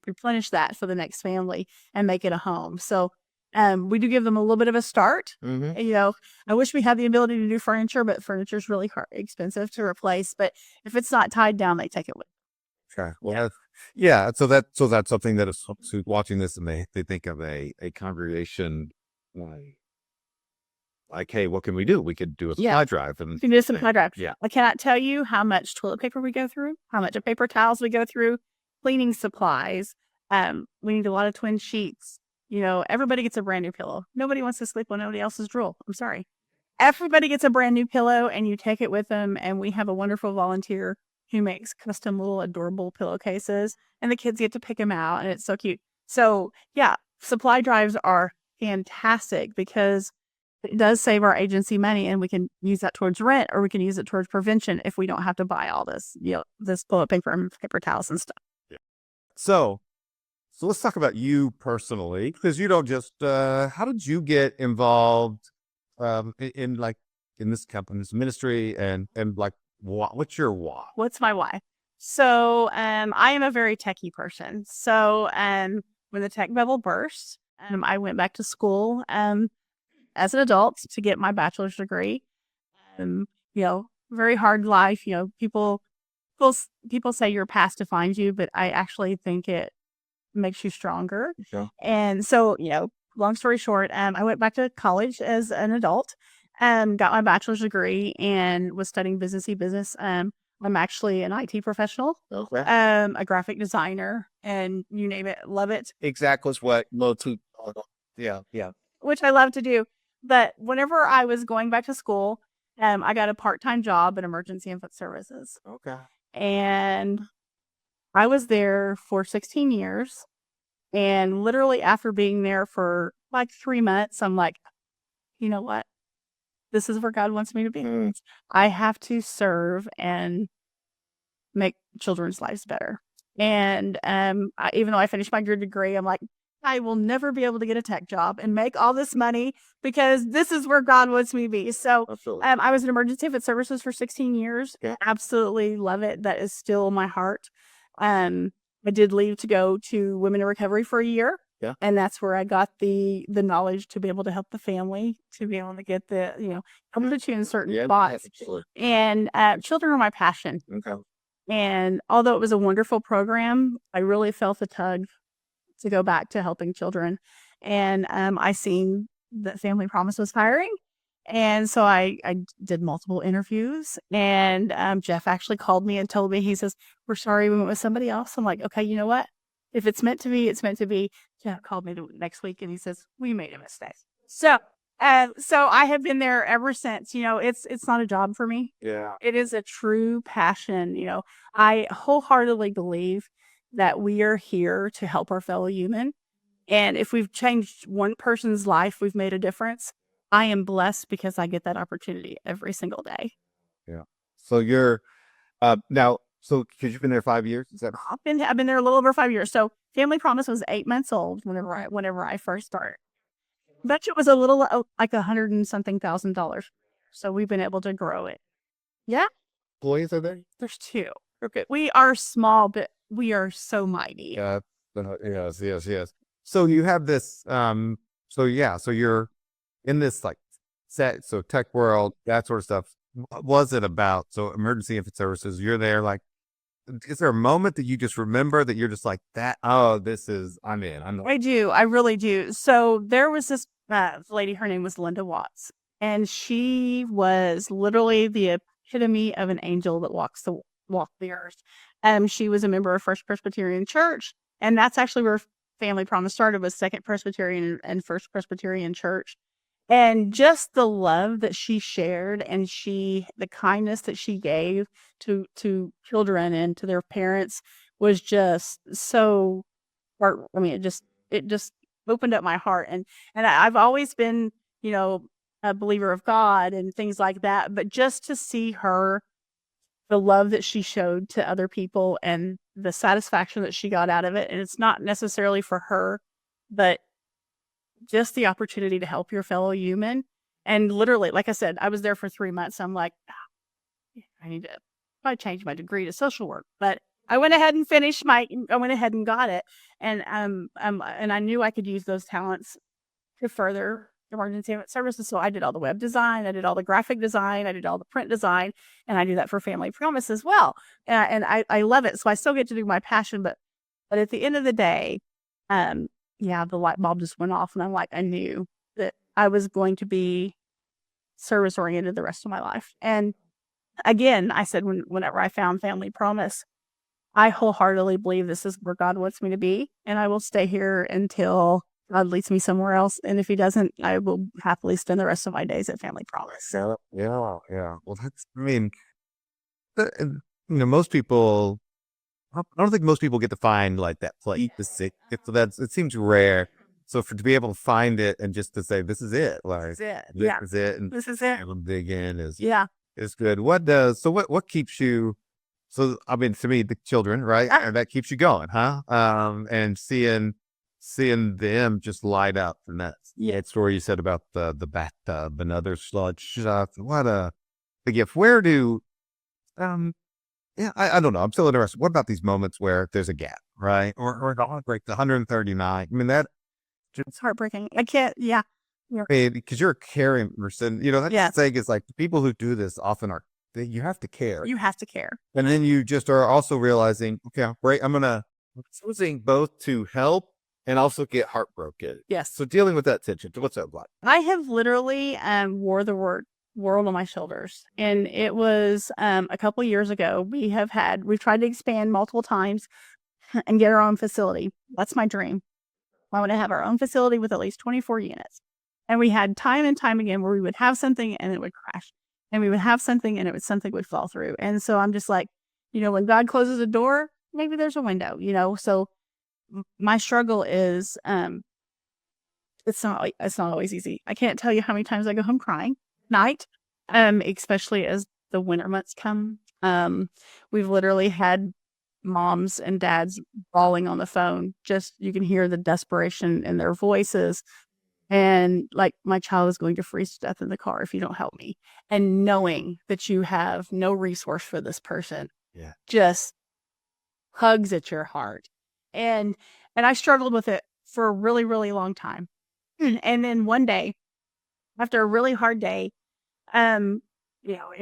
replenish that for the next family and make it a home. So we do give them a little bit of a start. Mm-hmm. I wish we had the ability to do furniture, but furniture is really expensive to replace. But if it's not tied down, they take it with them. Okay. Well, yeah. So that's something that is who's watching this and they think of a congregation like, hey, what can we do? We could do a supply drive. And we can do a supply drive. Yeah. I cannot tell you how much toilet paper we go through, how much of paper towels we go through, cleaning supplies. We need a lot of twin sheets. Everybody gets a brand new pillow. Nobody wants to sleep on nobody else's drool. I'm sorry. Everybody gets a brand new pillow, and you take it with them. And we have a wonderful volunteer who makes custom little adorable pillowcases, and the kids get to pick them out, and it's so cute. So yeah, supply drives are fantastic because it does save our agency money, and we can use that towards rent, or we can use it towards prevention if we don't have to buy all this, this toilet paper and paper towels and stuff. Yeah. So let's talk about you personally, because you don't just, how did you get involved in this company, this ministry, and like, what's your why? What's my why? So I am a very techie person. So when the tech bubble burst, I went back to school as an adult to get my bachelor's degree. Very hard life. People say your past defines you, but I actually think it makes you stronger. Okay. And so, long story short, I went back to college as an adult, got my bachelor's degree, and was studying business. I'm actually an IT professional, Okay. a graphic designer, and you name it, love it. Exactly what yeah. Which I love to do. But whenever I was going back to school, I got a part-time job in emergency infant services. Okay. And I was there for 16 years. And literally after being there for like 3 months, I'm like, you know what? This is where God wants me to be. I have to serve and make children's lives better. And even though I finished my degree, I'm like, I will never be able to get a tech job and make all this money because this is where God wants me to be. So I was in emergency infant services for 16 years. Yeah. Absolutely love it. That is still my heart. I did leave to go to Women in Recovery for a year. Yeah. And that's where I got the knowledge to be able to help the family, to be able to get help put you in certain spots. Absolutely. And children are my passion. Okay. And although it was a wonderful program, I really felt the tug to go back to helping children. And I seen that Family Promise was hiring. And so I did multiple interviews, and Jeff actually called me and told me, he says, "We're sorry we went with somebody else." I'm like, okay, you know what? If it's meant to be, it's meant to be. Jeff called me the next week and he says, "We made a mistake." So I have been there ever since. It's not a job for me. Yeah. It is a true passion. I wholeheartedly believe that we are here to help our fellow human. And if we've changed one person's life, we've made a difference. I am blessed because I get that opportunity every single day. Yeah. So you're now, so because you've been there 5 years, is that I've been there a little over 5 years. So Family Promise was 8 months old whenever I first started. Bet you it was a little like $100 and something thousand. So we've been able to grow it. Yeah, employees are there? there's two. Okay. We are small, but we are so mighty. Yeah. Yes, yes, yes. So you have this, so yeah, so you're in this like so tech world, that sort of stuff. What was it about? So emergency infant services, you're there, like, is there a moment that you just remember that you're just like that? Oh, I'm in. I do. I really do. So there was this lady, her name was Linda Watts, and she was literally the epitome of an angel that walked the earth. She was a member of First Presbyterian Church, and that's actually where Family Promise started, was Second Presbyterian and First Presbyterian Church. And just the love that she shared, and the kindness that she gave to children and to their parents was just so I mean, it just opened up my heart. And I've always been, a believer of God and things like that. But just to see her, the love that she showed to other people and the satisfaction that she got out of it, and it's not necessarily for her, but just the opportunity to help your fellow human. And literally, like I said, I was there for 3 months. I'm like, I need to probably change my degree to social work. But I went ahead and got it. And I knew I could use those talents to further emergency services. So I did all the web design, I did all the graphic design, I did all the print design, and I do that for Family Promise as well. And I love it. So I still get to do my passion, but at the end of the day, yeah, the light bulb just went off, and I knew that I was going to be service oriented the rest of my life. And again, I said, whenever I found Family Promise, I wholeheartedly believe this is where God wants me to be, and I will stay here until God leads me somewhere else. And if He doesn't, I will happily spend the rest of my days at Family Promise. Yeah, yeah, yeah. Well, I mean, most people, I don't think most people get to find like that place. It seems rare. So to be able to find it and just to say, this is it, like, This is it. this Yeah, is it, and this is it. able to dig in Yeah. is good. What keeps you, so I mean, to me, the children, right? And that keeps you going, huh? And seeing them just light up, and that story you said about the bathtub and other sludge stuff. What a gift. Where do, yeah, I don't know. I'm still interested. What about these moments where there's a gap, right? Or like the 139. I mean, It's heartbreaking. I can't, yeah. because you're a caring person, that's Yes. the thing is like the people who do this often you have to care. You have to care. And then you just are also realizing, okay, great, I'm choosing both to help and also get heartbroken. Yes. So dealing with that tension, what's that like? I have literally wore the word world on my shoulders. And it was a couple years ago. We've tried to expand multiple times and get our own facility. That's my dream. I want to have our own facility with at least 24 units. And we had time and time again where we would have something and it would crash. And we would have something and something would fall through. And so I'm just like, when God closes a door, maybe there's a window, So my struggle is, it's not always easy. I can't tell you how many times I go home crying at night, especially as the winter months come. We've literally had moms and dads bawling on the phone. Just, you can hear the desperation in their voices. And like, my child is going to freeze to death in the car if you don't help me. And knowing that you have no resource for this person, just hugs at your heart. And I struggled with it for a really, really long time. And then one day, after a really hard day, it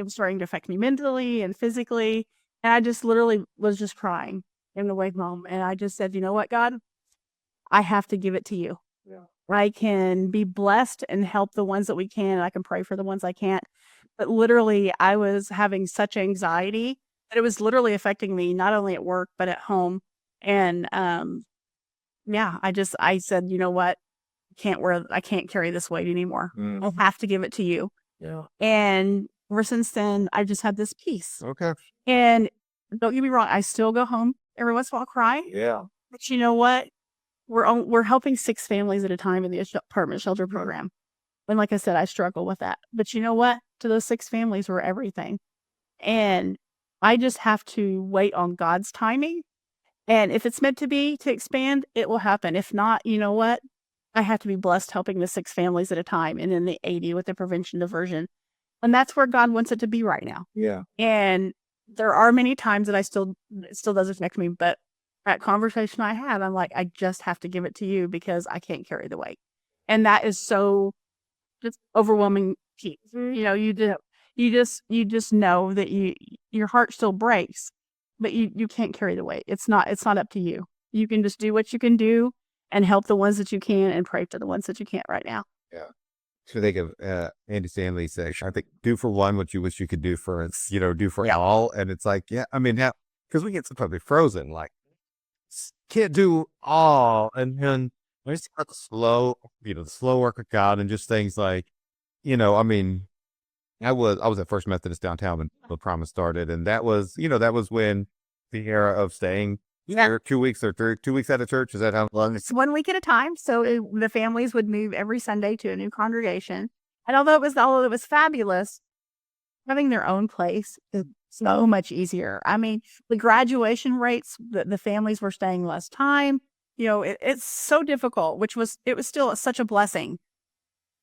was starting to affect me mentally and physically. And I just literally was just crying in the way home. And I just said, you know what, God, I have to give it to you. Yeah. I can be blessed and help the ones that we can. And I can pray for the ones I can't. But literally, I was having such anxiety that it was literally affecting me, not only at work, but at home. And yeah, I said, you know what? I can't carry this weight anymore. I'll have to give it to you. Yeah. And ever since then, I just had this peace. Okay. And don't get me wrong, I still go home every once in a while cry. Yeah. But you know what? We're helping 6 families at a time in the apartment shelter program. And like I said, I struggle with that. But you know what? To those 6 families were everything. And I just have to wait on God's timing. And if it's meant to be to expand, it will happen. If not, you know what? I have to be blessed helping the 6 families at a time and then the 80 with the prevention diversion. And that's where God wants it to be right now. Yeah. And there are many times that it still does affect me, but that conversation I had, I'm like, I just have to give it to you because I can't carry the weight. And that is so just overwhelming peace. You know, you just know that your heart still breaks, but you can't carry the weight. It's not up to you. You can just do what you can do and help the ones that you can and pray to the ones that you can't right now. Yeah. So think of Andy Stanley saying, I think, do for one what you wish you could do for, do for all. And it's like, yeah, I mean, because we get sometimes frozen, like, can't do all. And then I just got the slow work with God and just things like, I mean, I was at First Methodist downtown when the promise started. And that was when the era of staying. Yeah. 2 weeks or 2 weeks at a church. Is that how long? It's 1 week at a time. So the families would move every Sunday to a new congregation. And although it was fabulous, having their own place is so much easier. I mean, the graduation rates, the families were staying less time. It's so difficult, it was still such a blessing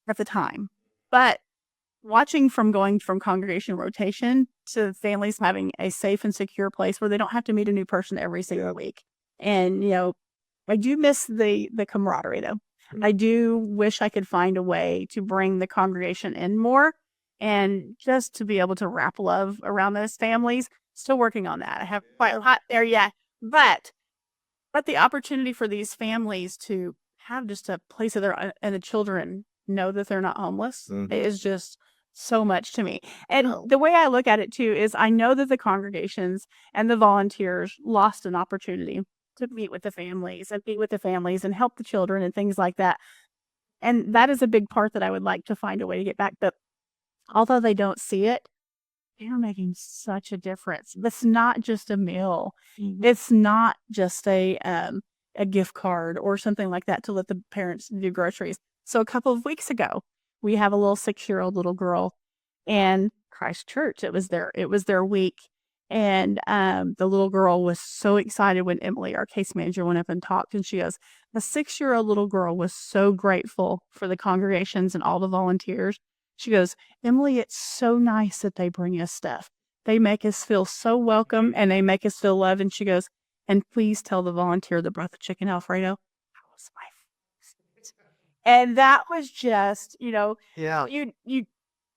at the time. But watching from going from congregation rotation to families having a safe and secure place where they don't have to meet a new person every single week. And, I do miss the camaraderie though. I do wish I could find a way to bring the congregation in more and just to be able to wrap love around those families. Still working on that. I have quite a lot there yet, but the opportunity for these families to have just a place of their own and the children know that they're not homeless is just so much to me. And the way I look at it too is I know that the congregations and the volunteers lost an opportunity to meet with the families and be with the families and help the children and things like that. And that is a big part that I would like to find a way to get back. But although they don't see it, they're making such a difference. It's not just a meal. It's not just a gift card or something like that to let the parents do groceries. So a couple of weeks ago, we have a little 6-year-old little girl and Christchurch. It was their week. And the little girl was so excited when Emily, our case manager, went up and talked. And she goes, the 6-year-old little girl was so grateful for the congregations and all the volunteers. She goes, Emily, it's so nice that they bring us stuff. They make us feel so welcome and they make us feel loved. And she goes, and please tell the volunteer that brought the chicken Alfredo, that was my favorite. And that was just, Yeah.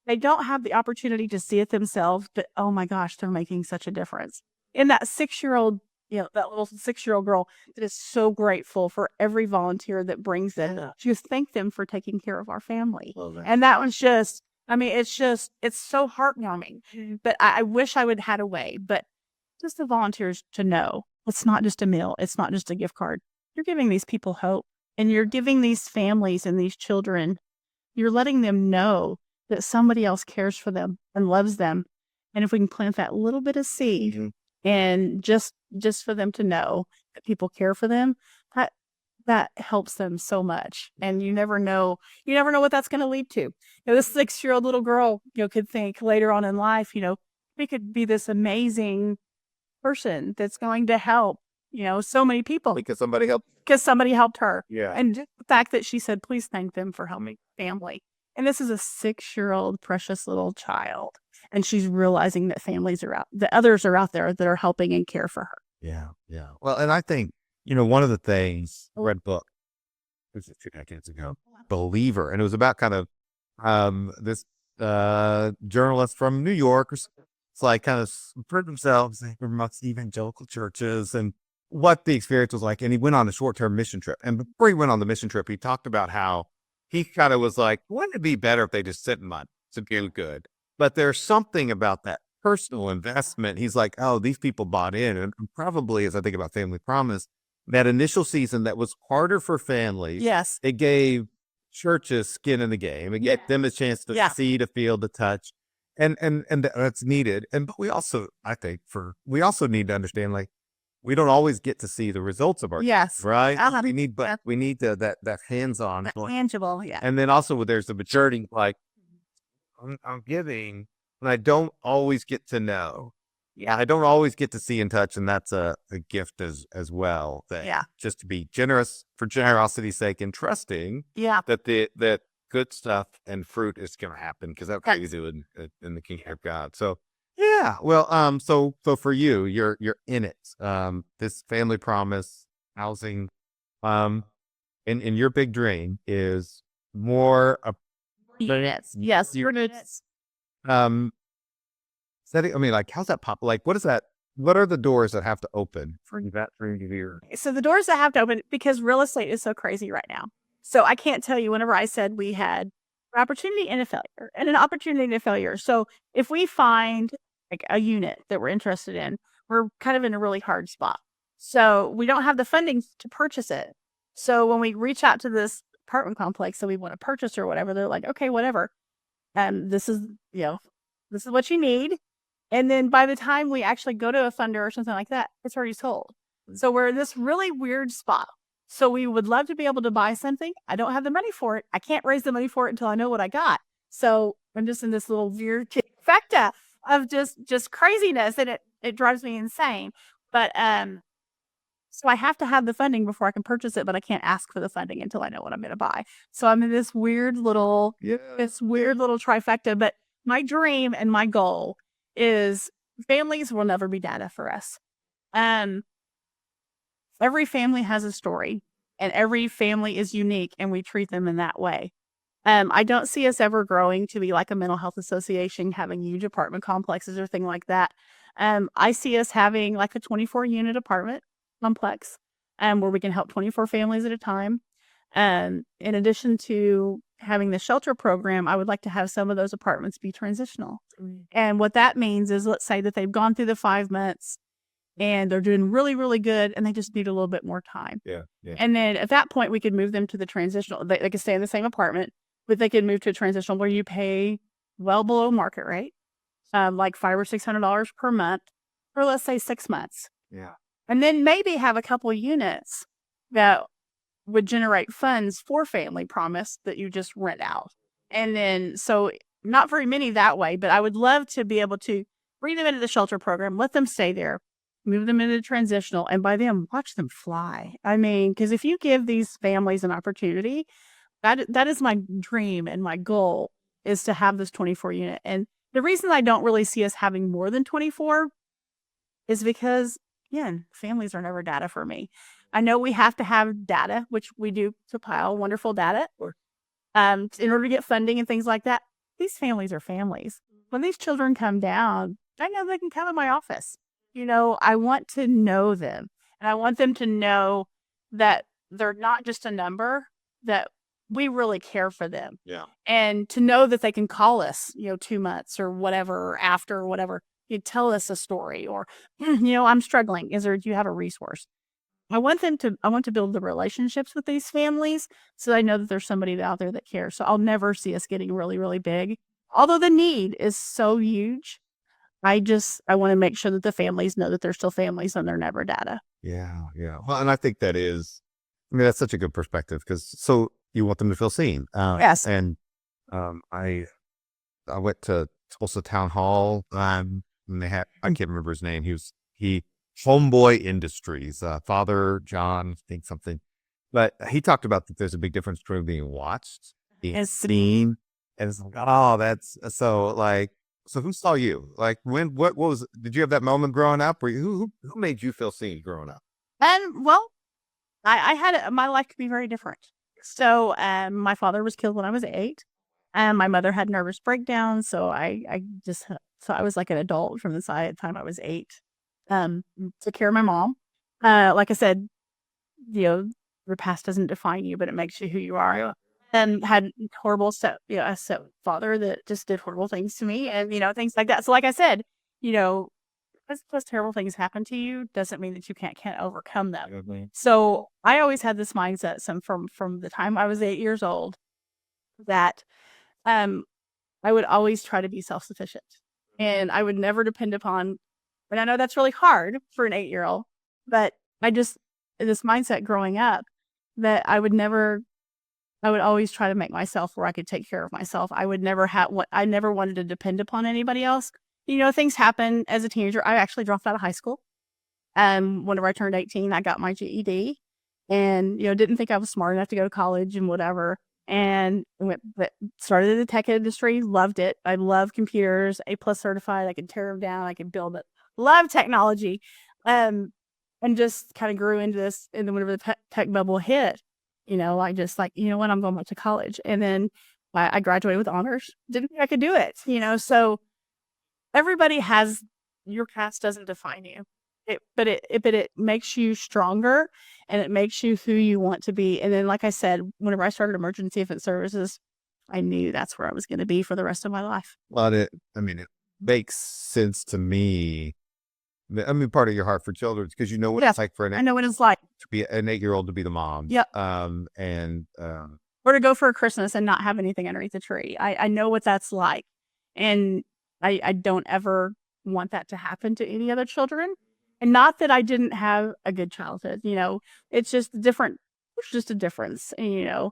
they don't have the opportunity to see it themselves, but oh my gosh, they're making such a difference. In that 6-year-old, that little 6-year-old girl that is so grateful for every volunteer that brings it. She just thank them for taking care of our family. And that was just, it's so heartwarming. But I wish I would have had a way, but just the volunteers to know it's not just a meal. It's not just a gift card. You're giving these people hope and you're giving these families and these children, you're letting them know that somebody else cares for them and loves them. And if we can plant that little bit of seed and just for them to know that people care for them, that helps them so much. And you never know what that's going to lead to. This 6-year-old little girl, could think later on in life, we could be this amazing person that's going to help, so many people Because somebody helped. because somebody helped her. Yeah. And just the fact that she said, please thank them for helping family. And this is a 6-year-old precious little child. And she's realizing that that others are out there that are helping and care for her. Yeah. Yeah. Well, and I think, one of the things I read a book, this is 2 decades ago, Believer. And it was about kind of this journalist from New York. It's like kind of put themselves from evangelical churches and what the experience was like. And he went on a short-term mission trip. And before he went on the mission trip, he talked about how he kind of was like, wouldn't it be better if they just sit in mud to feel good? But there's something about that personal investment. He's like, oh, these people bought in. And probably as I think about Family Promise, that initial season that was harder for families. Yes. It gave churches skin in the game. It gave them a chance to see, to feel, to touch. And that's needed. And but we also, I think, we also need to understand, like, we don't always get to see the results of our Yes. right. Uh-huh. We need that hands-on, Tangible. Yeah. and then also there's the maturity. Like, I'm giving, and I don't always get to know. Yeah. I don't always get to see and touch, and that's a gift as well. That just to be generous for generosity's sake and trusting. Yeah. That good stuff and fruit is going to happen, because that's what you do in the kingdom of God. So yeah, well, so for you, you're in it. This Family Promise housing, and your big dream is more Units. Yes. Units. Setting. I mean, like, how's that pop? Like, what is that? What are the doors that have to open for you? So the doors that have to open, because real estate is so crazy right now. So I can't tell you, whenever I said we had an opportunity and a failure and an opportunity and a failure. So if we find like a unit that we're interested in, we're kind of in a really hard spot. So we don't have the funding to purchase it. So when we reach out to this apartment complex that we want to purchase or whatever, they're like, okay, whatever. This is what you need. And then by the time we actually go to a funder or something like that, it's already sold. So we're in this really weird spot. So we would love to be able to buy something. I don't have the money for it. I can't raise the money for it until I know what I got. So I'm just in this little weird trifecta of just craziness, and it drives me insane. But so I have to have the funding before I can purchase it, but I can't ask for the funding until I know what I'm going to buy. So I'm in this weird little trifecta. But my dream and my goal is families will never be data for us. Every family has a story, and every family is unique, and we treat them in that way. I don't see us ever growing to be like a mental health association, having huge apartment complexes or thing like that. I see us having like a 24-unit apartment complex, where we can help 24 families at a time. In addition to having the shelter program, I would like to have some of those apartments be transitional. And what that means is, let's say that they've gone through the 5 months and they're doing really, really good, and they just need a little bit more time. Yeah. And then at that point, we could move them to the transitional. They could stay in the same apartment, but they could move to a transitional where you pay well below market rate, like $500 or $600 per month, for let's say 6 months. Yeah. And then maybe have a couple of units that would generate funds for Family Promise that you just rent out. And then, so not very many that way, but I would love to be able to bring them into the shelter program, let them stay there, move them into the transitional, and by then watch them fly. I mean, because if you give these families an opportunity, that is my dream, and my goal is to have this 24 unit. And the reason I don't really see us having more than 24 is because, again, families are never data for me. I know we have to have data, which we do, to pile wonderful data, in order to get funding and things like that. These families are families. When these children come down, I know they can come in my office. I want to know them, and I want them to know that they're not just a number, that we really care for them. Yeah. And to know that they can call us, 2 months or whatever, or after, or whatever, you tell us a story, or, I'm struggling. Do you have a resource? I want to build the relationships with these families, so I know that there's somebody out there that cares. So I'll never see us getting really, really big. Although the need is so huge, I want to make sure that the families know that they're still families and they're never data. Yeah. Well, and I think that's such a good perspective, because so you want them to feel seen. Yes. And I went to Tulsa Town Hall, and they had, I can't remember his name. He Homeboy Industries, Father John, I think something, but he talked about that there's a big difference between being watched, being seen, and it's like, oh, that's so like. So who saw you? Like, did you have that moment growing up where who made you feel seen growing up? And well, I had my life could be very different. So my father was killed when I was 8, and my mother had nervous breakdowns. So I was like an adult from the time I was 8. Took care of my mom. like I said, your past doesn't define you, but it makes you who you are. And had horrible a stepfather that just did horrible things to me, and things like that. So, like I said, you know, just because terrible things happen to you doesn't mean that you can't overcome them. Exactly. So I always had this mindset, from the time I was 8 years old, that um I would always try to be self-sufficient, and I would never depend upon. And I know that's really hard for an 8-year-old, but I just this mindset growing up that I would always try to make myself where I could take care of myself. I would never have what I never wanted to depend upon anybody else. Things happen as a teenager. I actually dropped out of high school. Whenever I turned 18, I got my GED, and didn't think I was smart enough to go to college and whatever. And started in the tech industry, loved it. I love computers, A+ certified. I could tear them down, I could build it. Love technology, and just kind of grew into this. And then whenever the tech bubble hit, I just like, what, I'm going back to college. And then I graduated with honors. Didn't think I could do it, So everybody has, your past doesn't define you. But it makes you stronger, and it makes you who you want to be. And then, like I said, whenever I started emergency event services, I knew that's where I was going to be for the rest of my life. But it makes sense to me. Part of your heart for children, because you know what it's like for I know what it's like to be an 8-year-old to be the mom. Yep. Or to go for a Christmas and not have anything underneath the tree. I know what that's like, and I don't ever want that to happen to any other children. And not that I didn't have a good childhood, it's just different. It's just a difference, and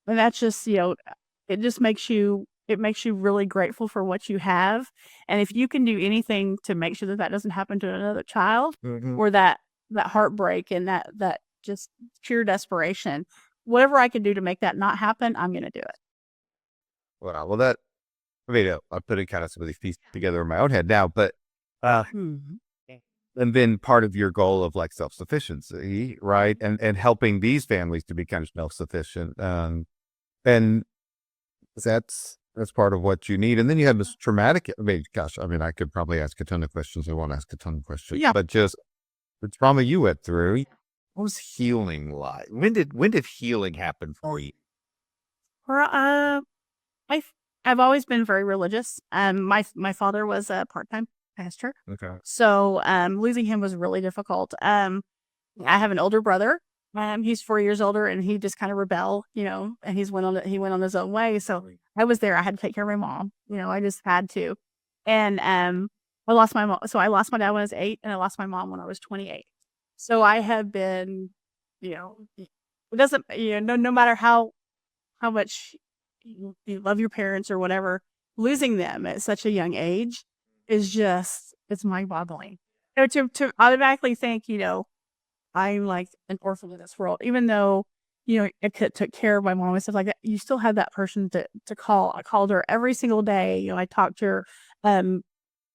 that's just, it just makes you really grateful for what you have. And if you can do anything to make sure that doesn't happen to another child, or that heartbreak and that just pure desperation, whatever I can do to make that not happen, I'm going to do it. Well, that, I'm putting kind of some of these pieces together in my own head now, but and then part of your goal of like self-sufficiency, right? And helping these families to be kind of self-sufficient. And that's part of what you need. And then you have this traumatic, I could probably ask a ton of questions. I won't ask a ton of questions, but just the trauma you went through, what was healing like? When did healing happen for you? I've always been very religious. My father was a part-time pastor. Okay. So, losing him was really difficult. I have an older brother. He's 4 years older, and he just kind of rebelled, and he went on his own way. So I was there. I had to take care of my mom. I just had to. And I lost my mom. So I lost my dad when I was 8, and I lost my mom when I was 28. So I have been, it doesn't, no matter how much you love your parents or whatever, losing them at such a young age is just, it's mind-boggling. To automatically think, I'm like an orphan in this world, even though, I took care of my mom and stuff like that. You still have that person to call. I called her every single day. I talked to her,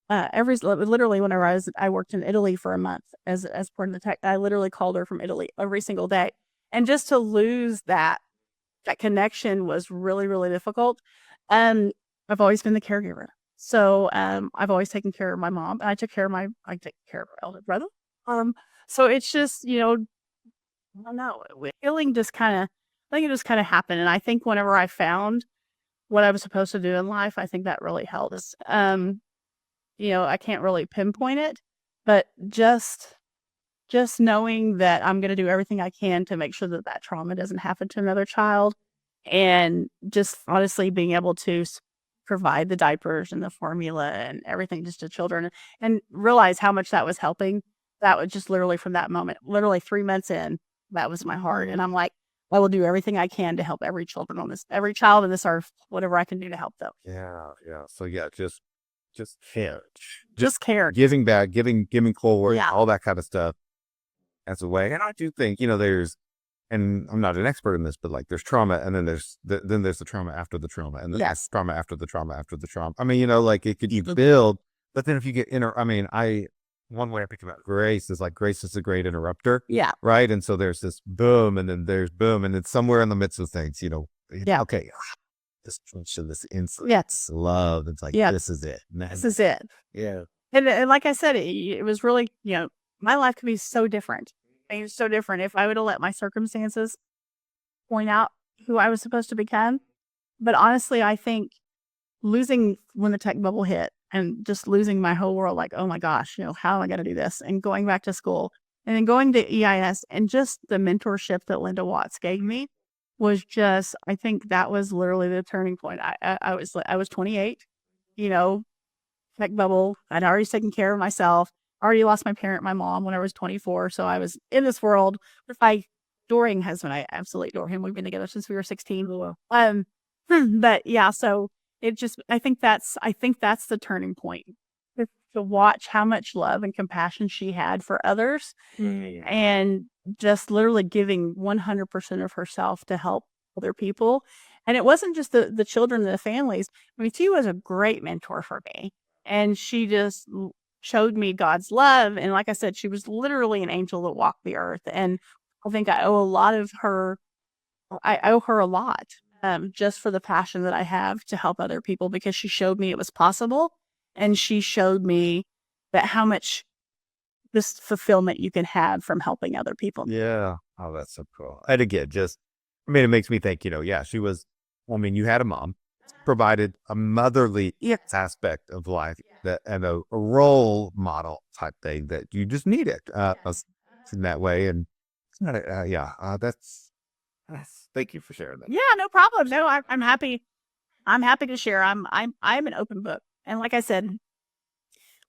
literally when I worked in Italy for a month as part of the tech. I literally called her from Italy every single day. And just to lose that connection was really, really difficult. I've always been the caregiver. So, I've always taken care of my mom, and I take care of my elder brother. So it's just, I don't know, healing just kind of, I think it just kind of happened. And I think whenever I found what I was supposed to do in life, I think that really helped. I can't really pinpoint it, but just knowing that I'm going to do everything I can to make sure that trauma doesn't happen to another child, and just honestly being able to provide the diapers and the formula and everything just to children, and realize how much that was helping. That was just literally from that moment, literally 3 months in, that was my heart. And I'm like, I will do everything I can to help every child on this earth, whatever I can do to help them. Yeah. So just care. Just care. Giving back, giving forward, all that kind of stuff as a way. And I do think, there's, and I'm not an expert in this, but like there's trauma, and then there's the trauma after the trauma, and then there's trauma after the trauma after the trauma. Like it could, you build, but then if you get one way I think about grace is like grace is a great interrupter. Yeah. Right. And so there's this boom, and then there's boom, and it's somewhere in the midst of things, okay, this tension, this insight, love. It's like, this is it. This is it. Yeah. And like I said, it was really, my life could be so different. It's so different if I would have let my circumstances point out who I was supposed to become. But honestly, I think losing when the tech bubble hit and just losing my whole world, like, oh my gosh, how am I going to do this? And going back to school and then going to EIS and just the mentorship that Linda Watts gave me was just, I think that was literally the turning point. I was 28, you know, tech bubble. I'd already taken care of myself, already lost my parent, my mom, when I was 24. So I was in this world with my adoring husband. I absolutely adore him. We've been together since we were 16. But yeah, so it just, I think that's the turning point to watch how much love and compassion she had for others and just literally giving 100% of herself to help other people. And it wasn't just the children and the families. I mean, she was a great mentor for me. And she just showed me God's love. And like I said, she was literally an angel that walked the earth. And I think I owe a lot of her. I owe her a lot just for the passion that I have to help other people, because she showed me it was possible. And she showed me that how much this fulfillment you can have from helping other people. Yeah. Oh, that's so cool. And again, it makes me think, yeah, she was, you had a mom, provided a motherly aspect of life and a role model type thing that you just needed in that way. And that's, thank you for sharing that. Yeah, no problem. No, I'm happy. I'm happy to share. I'm an open book. And like I said,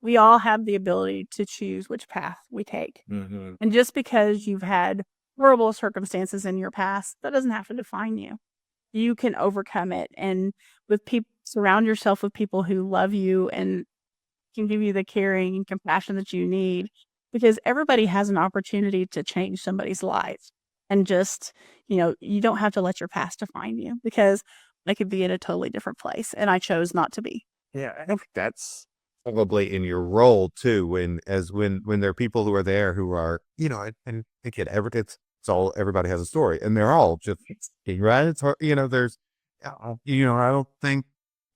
we all have the ability to choose which path we take. Mm-hmm. And just because you've had horrible circumstances in your past, that doesn't have to define you. You can overcome it. And with people, surround yourself with people who love you and can give you the caring and compassion that you need, because everybody has an opportunity to change somebody's life. And just, you don't have to let your past define you, because they could be in a totally different place. And I chose not to be. Yeah, I think that's probably in your role too. When there are people who are there who are, and again, everybody has a story, and they're all just right. It's hard, there's, I don't think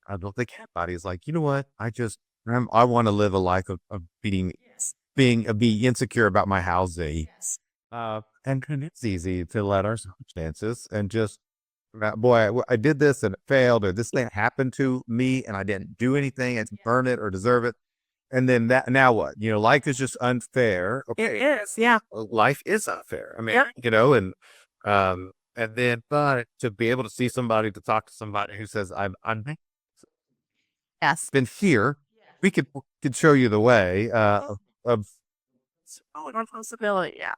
anybody's like, you know what, I want to live a life of be insecure about my housing. And it's easy to let our circumstances and just, boy, I did this and it failed, or this thing happened to me and I didn't do anything and burn it or deserve it. And then now what? Life is just unfair. Okay. It is, yeah. Life is unfair. I mean, Yep. and then, but to be able to see somebody, to talk to somebody who says, I'm Yes. been here, we could show you the way of. One possibility. Yeah.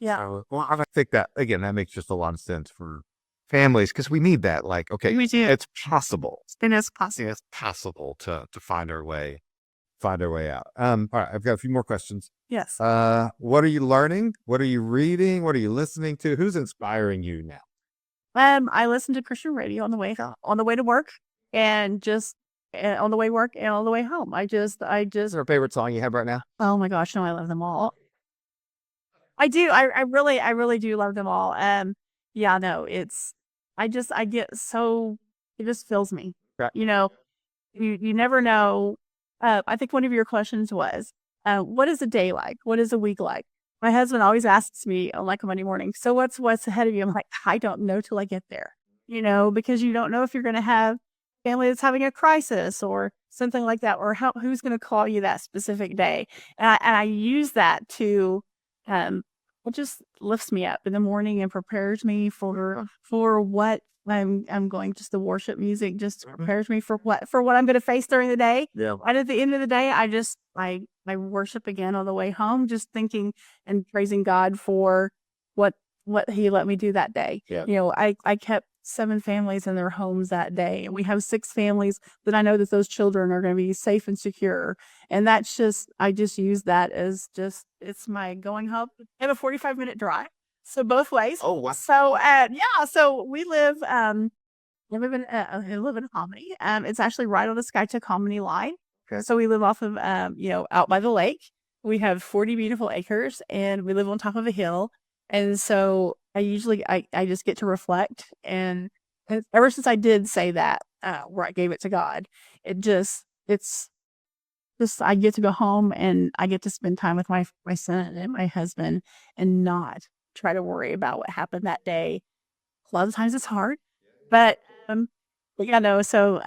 Yeah. Well, I think that again, that makes just a lot of sense for families, because we need that. Like, okay, We do. it's possible. It is possible. It's possible to find our way out. All right, I've got a few more questions. Yes. What are you learning? What are you reading? What are you listening to? Who's inspiring you now? I listen to Christian radio on the way to work, and just on the way to work and on the way home. Is there a favorite song you have right now? Oh my gosh, no, I love them all. I do. I really do love them all. Yeah, no, I get so, it just fills me. Right. You never know. I think one of your questions was, what is a day like? What is a week like? My husband always asks me on like a Monday morning, so what's ahead of you? I'm like, I don't know till I get there, because you don't know if you're going to have family that's having a crisis or something like that, or who's going to call you that specific day. And I use that to, it just lifts me up in the morning and prepares me for what I'm going. Just the worship music just prepares me for what I'm going to face during the day. Yeah. And at the end of the day, I worship again on the way home, just thinking and praising God for what He let me do that day. Yeah. I kept 7 families in their homes that day, and we have 6 families that I know that those children are going to be safe and secure. And that's just, I just use that as just, it's my going home. I have a 45-minute drive, so both ways. Oh, wow. So so we live I live in Hominy. It's actually right on the Skytook Hominy line. Okay. So we live off of out by the lake. We have 40 beautiful acres, and we live on top of a hill. And so I just get to reflect. And ever since I did say that, where I gave it to God, it's just I get to go home and I get to spend time with my son and my husband and not try to worry about what happened that day. A lot of times it's hard, but yeah, no. So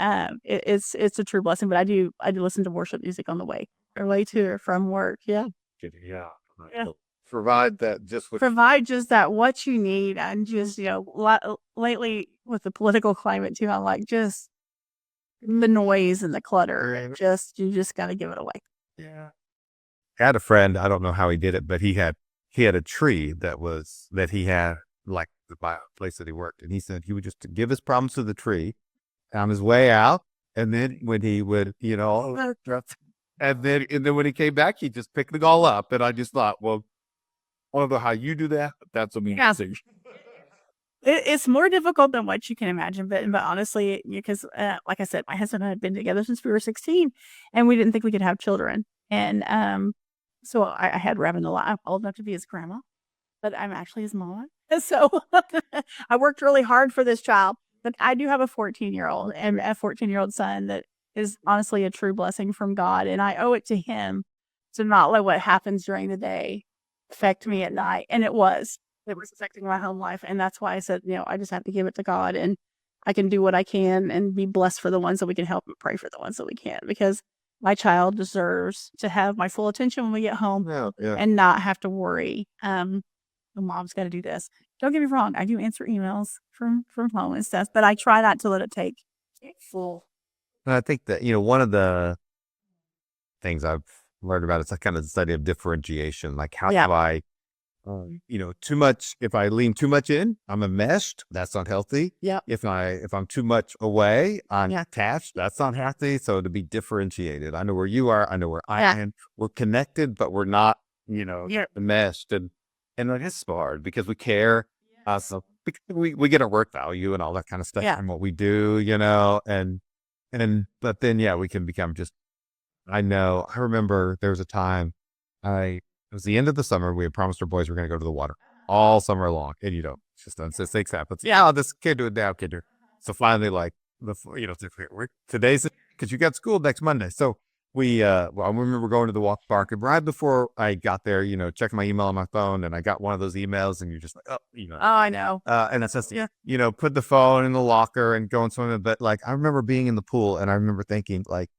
it's a true blessing. But I do listen to worship music on the way to or from work. Yeah, Yeah. yeah. Provide that just with Provide just that what you need, and just lately with the political climate too, I'm like just the noise and the clutter. And you just got to give it away. Yeah. I had a friend, I don't know how he did it, but he had a tree that he had like by a place that he worked. And he said he would just give his problems to the tree on his way out. And then when he would, and then when he came back, he just picked it all up. And I just thought, well, I don't know how you do that, but that's amazing. It's more difficult than what you can imagine, but honestly, because like I said, my husband and I had been together since we were 16, and we didn't think we could have children. And so I had Revan a lot. I'm old enough to be his grandma, but I'm actually his mom. And so I worked really hard for this child. But I do have a 14-year-old and a 14-year-old son that is honestly a true blessing from God, and I owe it to him to not let what happens during the day affect me at night. And it was affecting my home life. And that's why I said, I just have to give it to God, and I can do what I can and be blessed for the ones that we can help and pray for the ones that we can't, because my child deserves to have my full attention when we get home and not have to worry. Mom's got to do this. Don't get me wrong. I do answer emails from home and stuff, but I try not to let it take full. And I think that, one of the things I've learned about is kind of the study of differentiation. Like how do I, too much, if I lean too much in, I'm enmeshed. That's unhealthy. Yeah. If I'm too much away, I'm attached. That's not healthy. So to be differentiated, I know where you are. I know where I am. We're connected, but we're not, enmeshed. And it is hard because we care. So because we get our work value and all that kind of stuff and what we do, but then, we can become just, I remember there was a time it was the end of the summer. We had promised our boys we're going to go to the water all summer long. And it's just done. So things happen. Yeah, this kid do it now, kid. So finally, like, today's, because you got school next Monday. So I remember going to the walk park, and right before I got there, checking my email on my phone, and I got one of those emails, and you're just like, Oh, I know. And that's just, put the phone in the locker and going swimming. But like, I remember being in the pool, and I remember thinking like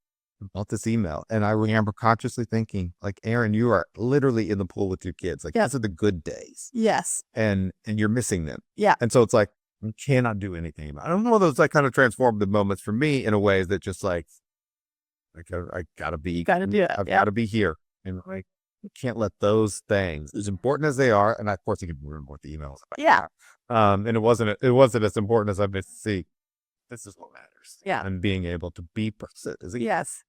about this email, and I remember consciously thinking like, Aaron, you are literally in the pool with your kids. Like, these are the good days. Yes. And you're missing them. Yeah. And so it's like, I cannot do anything about it. I don't know, those like kind of transformative moments for me in a way that just like I gotta be, do it. I've got to be here. And like, I can't let those things, as important as they are, and of course, you can remember what the emails about. Yeah. And it wasn't as important as I missed to see. This is what matters. Yeah. And being able to be present is yes.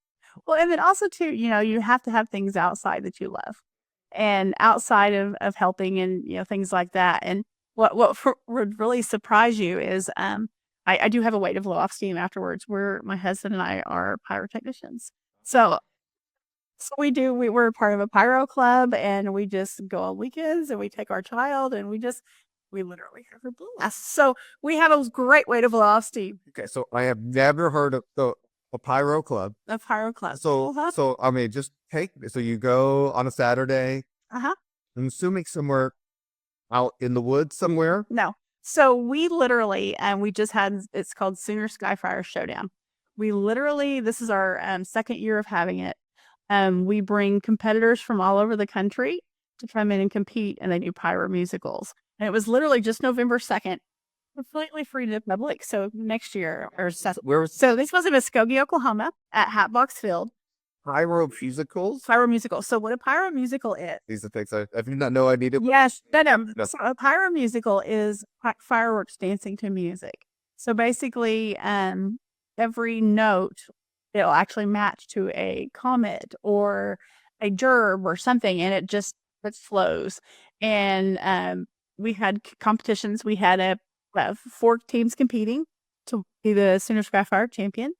Well, and then also too, you have to have things outside that you love, and outside of helping and things like that. And what would really surprise you is I do have a way to blow off steam afterwards. My husband and I are pyrotechnicians. So we're part of a pyro club, and we just go on weekends, and we take our child, and we literally have a blast. So we have a great way to blow off steam. Okay. So I have never heard of a pyro club. A pyro club. So I mean, so you go on a Saturday. Uh-huh. I'm assuming somewhere out in the woods somewhere. No. So we literally, we just had, it's called Sooner Skyfire Showdown. This is our second year of having it. We bring competitors from all over the country to come in and compete, and they do pyro musicals. And it was literally just November 2nd, completely free to the public. So next year, so this was in Muskogee, Oklahoma at Hatbox Field. Pyro musicals? Pyro musical. So what a pyro musical is? These are things I did not know I needed. Yes. No. So a pyro musical is fireworks dancing to music. So basically, every note, it'll actually match to a comet or a gerb or something, and it flows. And we had competitions. We had 4 teams competing to be the Sooner Skyfire champion.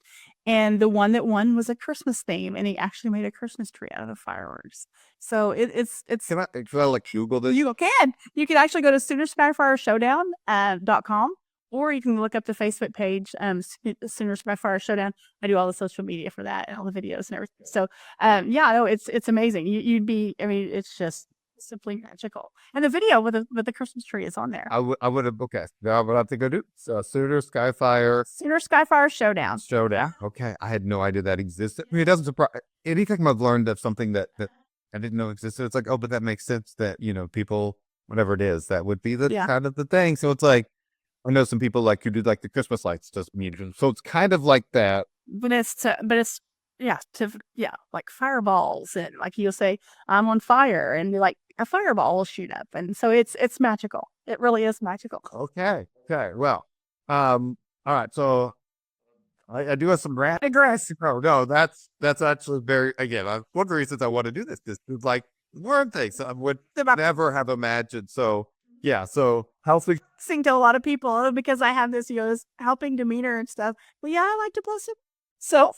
And the one that won was a Christmas theme, and he actually made a Christmas tree out of the fireworks. So it's. Can I like Google this? You can actually go to SoonerSkyfireShowdown.com, or you can look up the Facebook page, Sooner Sky Fire Showdown. I do all the social media for that and all the videos and everything. So, yeah, no, it's amazing. You'd be, I mean, it's just simply magical. And the video with the Christmas tree is on there. I would have, okay. Now what I have to go do? So Sooner Skyfire Sooner Sky Fire Showdown. Showdown. Okay. I had no idea that existed. I mean, it doesn't surprise, anytime I've learned of something that I didn't know existed, it's like, oh, but that makes sense that, people, whatever it is, that would be the Yeah. kind of the thing. So it's like, I know some people like who do like the Christmas lights, just medium. So it's kind of like that. But yeah, like fireballs, and like you'll say, I'm on fire, and like a fireball will shoot up. And so it's magical. It really is magical. Okay. Okay. Well, all right. So I do have some grass. Oh, no, that's actually very, again, one of the reasons I want to do this is like learn things I would never have imagined. So, yeah. So, healthy. Sing to a lot of people because I have this, this helping demeanor and stuff. Well, yeah, I like to blow some. So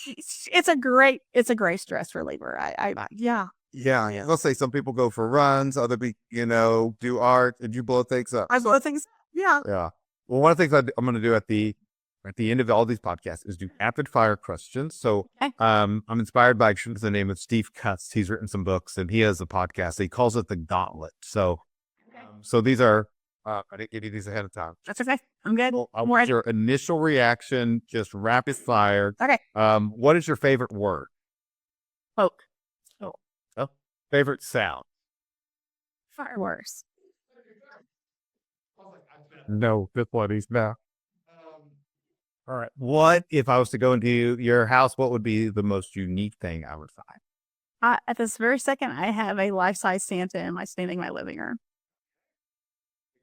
it's a great stress reliever. Yeah. Yeah. Yeah. Let's say some people go for runs, other people, do art, and you blow things up. I blow things. Yeah. Yeah. Well, one of the things I'm going to do at the end of all these podcasts is do rapid fire questions. So, Okay. I'm inspired by the name of Steve Cutts. He's written some books and he has a podcast. He calls it the Gauntlet. So, so these are, I didn't give you these ahead of time. That's okay. I'm good. Well, I More want your initial reaction, just rapid fire. Okay. What is your favorite word? Poke. Oh, favorite sound? Fireworks. No, this one he's now. All right. What if I was to go into your house? What would be the most unique thing I would find? At this very second, I have a life-size Santa standing in my living room.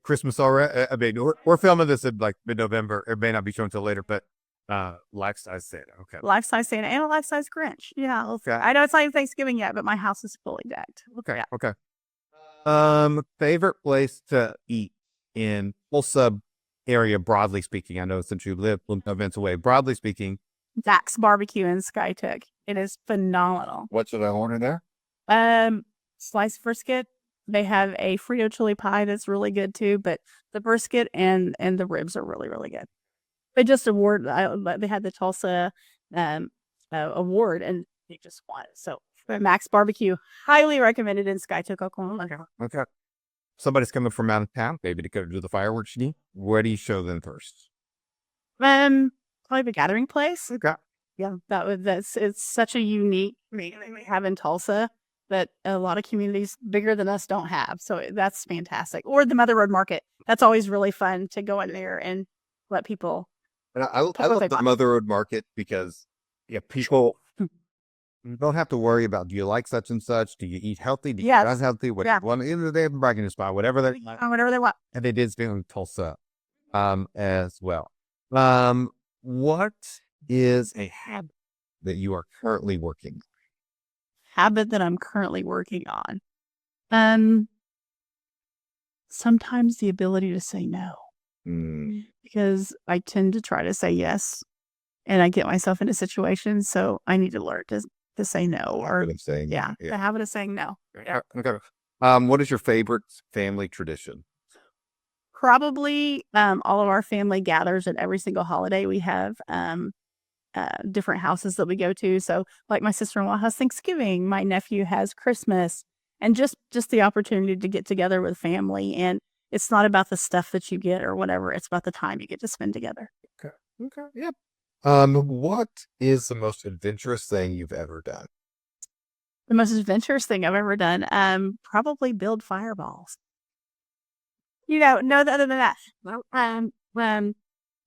Christmas already. I mean, we're filming this in like mid-November. It may not be shown until later, but life-size Santa. Okay. Life-size Santa and a life-size Grinch. Yeah. Okay. I know it's not even Thanksgiving yet, but my house is fully decked. Okay. Yeah. Okay. Favorite place to eat in Tulsa area, broadly speaking. I know since you live events away, broadly speaking. Dax Barbecue in Skytook. It is phenomenal. What should I order there? Sliced brisket. They have a Frito chili pie that's really good too, but the brisket and the ribs are really, really good. They just they had the Tulsa award and they just won. So Max Barbecue, highly recommended in Skytook, Oklahoma. Okay. Somebody's coming from out of town, maybe to go do the fireworks. Where do you show them first? Probably the Gathering Place. Okay. Yeah, it's such a unique thing we have in Tulsa that a lot of communities bigger than us don't have. So that's fantastic. Or the Mother Road Market. That's always really fun to go in there and let people. And I love the Mother Road Market because people don't have to worry about, do you like such and such? Do you eat healthy? Do you eat unhealthy? What one end of the day, bragging to spot, whatever they want. And they did stay in Tulsa as well. What is a habit that you are currently working on? Habit that I'm currently working on. Sometimes the ability to say no. Because I tend to try to say yes and I get myself into situations. So I need to learn to say no. Or the habit of saying no. Yeah. Okay. What is your favorite family tradition? Probably all of our family gathers at every single holiday. We have different houses that we go to. So like my sister-in-law has Thanksgiving, my nephew has Christmas, and just the opportunity to get together with family. And it's not about the stuff that you get or whatever. It's about the time you get to spend together. Okay. Yep. What is the most adventurous thing you've ever done? The most adventurous thing I've ever done, probably build fireballs. No, other than that.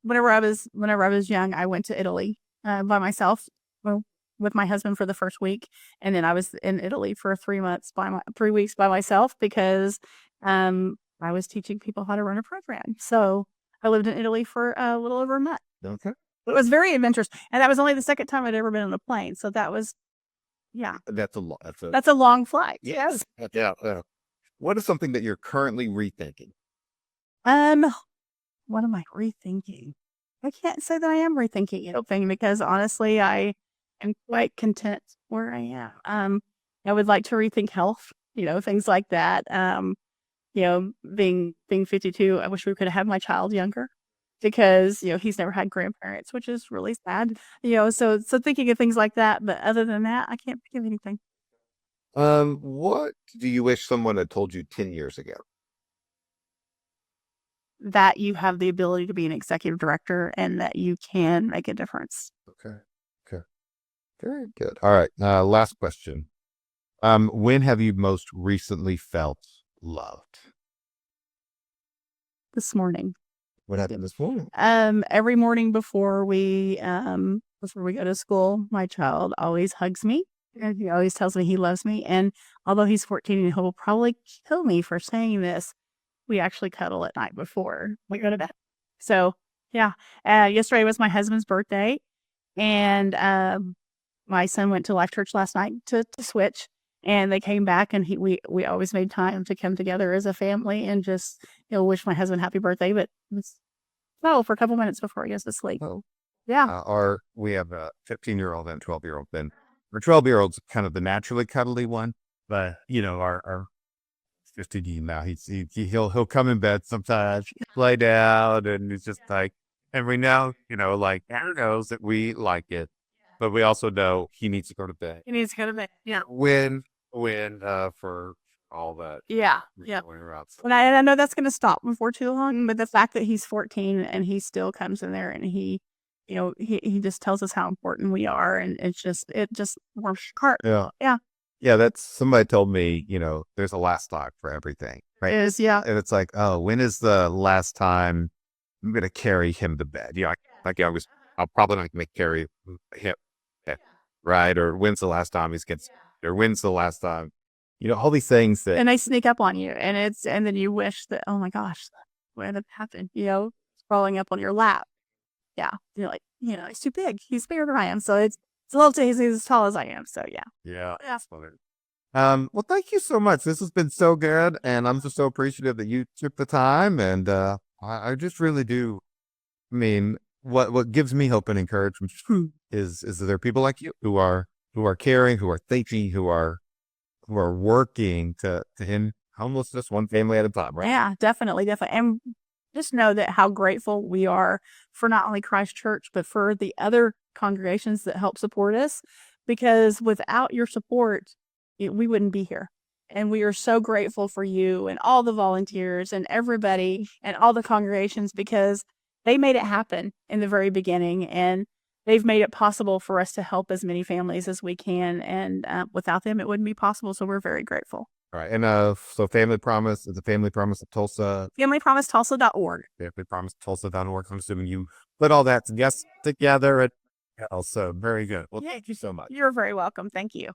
Whenever I was young, I went to Italy by myself, with my husband for the first week, and then I was in Italy for 3 weeks by myself because I was teaching people how to run a program. So I lived in Italy for a little over a month. Okay. It was very adventurous, and that was only the second time I'd ever been on a plane. So that was, That's a that's a long flight. Yes. Yeah. What is something that you're currently rethinking? What am I rethinking? I can't say that I am rethinking anything because honestly, I am quite content where I am. I would like to rethink health, things like that. being 52, I wish we could have had my child younger because, he's never had grandparents, which is really sad. So thinking of things like that, but other than that, I can't think of anything. What do you wish someone had told you 10 years ago? That you have the ability to be an executive director and that you can make a difference. Okay. Okay. Very good. All right. Last question. When have you most recently felt loved? This morning. What happened this morning? Every morning before we go to school, my child always hugs me and he always tells me he loves me. And although he's 14 and he'll probably kill me for saying this, we actually cuddle at night before we go to bed. So yeah, yesterday was my husband's birthday, and my son went to Life Church last night to switch, and they came back, and we always made time to come together as a family and just wish my husband happy birthday. But it's for a couple minutes before he goes to sleep. Oh. Yeah. We have a 15-year-old and 12-year-old. Then our 12-year-old's kind of the naturally cuddly one, but our 15 now, he'll come in bed sometimes, lay down, and he's just like, and we know, like Aaron knows that we like it, but we also know he needs to go to bed. He needs to go to bed. Yeah. When for all that. Yeah. Yeah. Going around. And I know that's going to stop before too long, but the fact that he's 14 and he still comes in there and he just tells us how important we are, and it just warms your heart. Yeah. Yeah. Yeah, that's somebody told me, there's a last time for everything, right? It is, yeah. And it's like, oh, when is the last time I'm going to carry him to bed? I'll probably not make carry him, right? Or when's the last time he's gets, or when's the last time, all these things that. And they sneak up on you, and then you wish that, oh my gosh, what did happen? Crawling up on your lap. Yeah. You're like, he's too big. He's bigger than I am. So it's a little he's as tall as I am. So yeah. Yeah. Yeah. Well, thank you so much. This has been so good, and I'm just so appreciative that you took the time, and I just really do. I mean, what gives me hope and encouragement is that there are people like you who are caring, who are thinking, who are working to end homelessness one family at a time, right? Yeah, definitely. And just know that how grateful we are for not only Christ Church, but for the other congregations that help support us, because without your support, we wouldn't be here. And we are so grateful for you and all the volunteers and everybody and all the congregations, because they made it happen in the very beginning, and they've made it possible for us to help as many families as we can. And without them, it wouldn't be possible. So we're very grateful. All right. And so Family Promise is the Family Promise of Tulsa. FamilyPromiseTulsa.org. Family Promise Tulsa.org. I'm assuming you put all that together. And also very good. Well, thank you so much. You're very welcome. Thank you.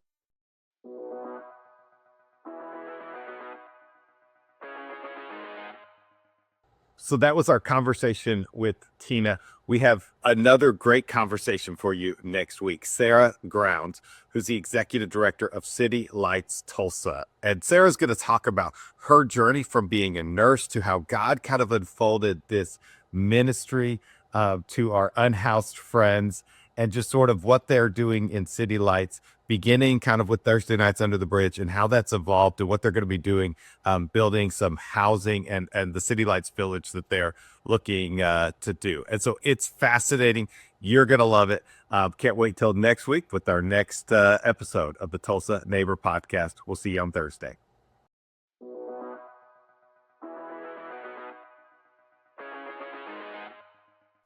So that was our conversation with Tina. We have another great conversation for you next week. Sarah Grounds, who's the executive director of City Lights Tulsa. And Sarah's going to talk about her journey from being a nurse to how God kind of unfolded this ministry to our unhoused friends, and just sort of what they're doing in City Lights, beginning kind of with Thursday Nights Under the Bridge and how that's evolved and what they're going to be doing, building some housing and the City Lights Village that they're looking to do. And so it's fascinating. You're going to love it. Can't wait till next week with our next episode of the Tulsa Neighbor Podcast. We'll see you on Thursday.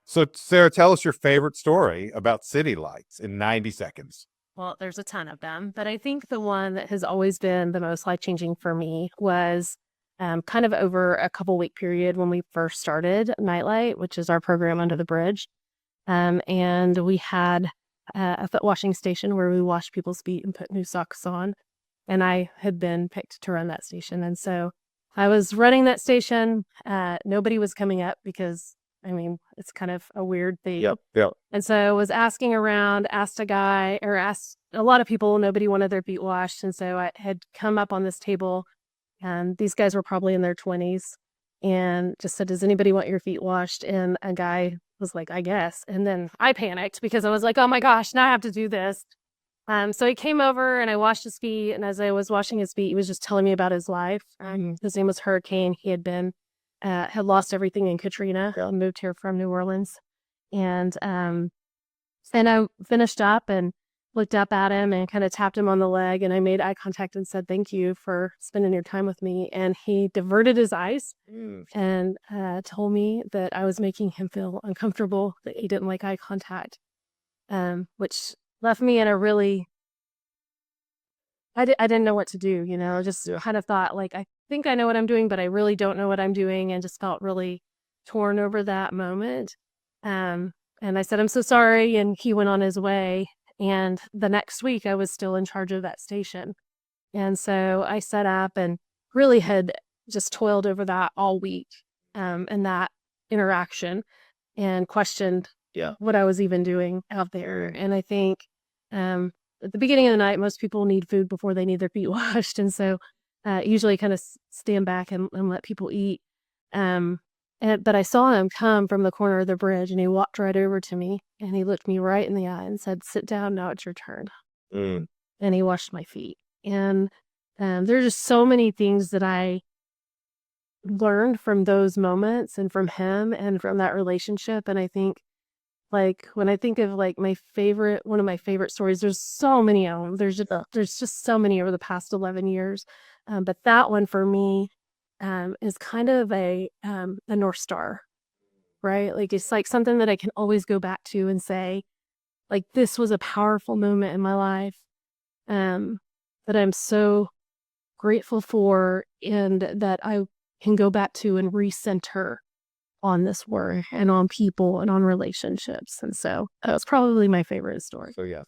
So, Sarah, tell us your favorite story about City Lights in 90 seconds. Well, there's a ton of them, but I think the one that has always been the most life-changing for me was kind of over a couple-week period when we first started Nightlight, which is our program under the bridge. And we had a foot washing station where we wash people's feet and put new socks on. And I had been picked to run that station. And so I was running that station. Nobody was coming up because, it's kind of a weird thing. Yep. And so I was asking around, asked a lot of people, nobody wanted their feet washed. And so I had come up on this table, and these guys were probably in their 20s, and just said, does anybody want your feet washed? And a guy was like, I guess. And then I panicked because I was like, oh my gosh, now I have to do this. So he came over and I washed his feet. And as I was washing his feet, he was just telling me about his life. His name was Hurricane. He had lost everything in Katrina, moved here from New Orleans. And I finished up and looked up at him and kind of tapped him on the leg. And I made eye contact and said, "Thank you for spending your time with me." And he diverted his eyes and told me that I was making him feel uncomfortable, that he didn't like eye contact, which left me in a really, I didn't know what to do, just kind of thought like, I think I know what I'm doing, but I really don't know what I'm doing, and just felt really torn over that moment. And I said, "I'm so sorry." And he went on his way. And the next week I was still in charge of that station. And so I set up and really had just toiled over that all week, and that interaction, and questioned what I was even doing out there. And I think at the beginning of the night, most people need food before they need their feet washed. And so usually kind of stand back and let people eat. But I saw him come from the corner of the bridge, and he walked right over to me and he looked me right in the eye and said, "Sit down, now it's your turn." Mm. And he washed my feet. And there's just so many things that I learned from those moments and from him and from that relationship. And I think, like, when I think of like one of my favorite stories, there's so many of them. There's just so many over the past 11 years. But that one for me is kind of a North Star, right? Like, it's like something that I can always go back to and say, like, this was a powerful moment in my life that I'm so grateful for, and that I can go back to and recenter on this work and on people and on relationships. And so that was probably my favorite story. So yeah.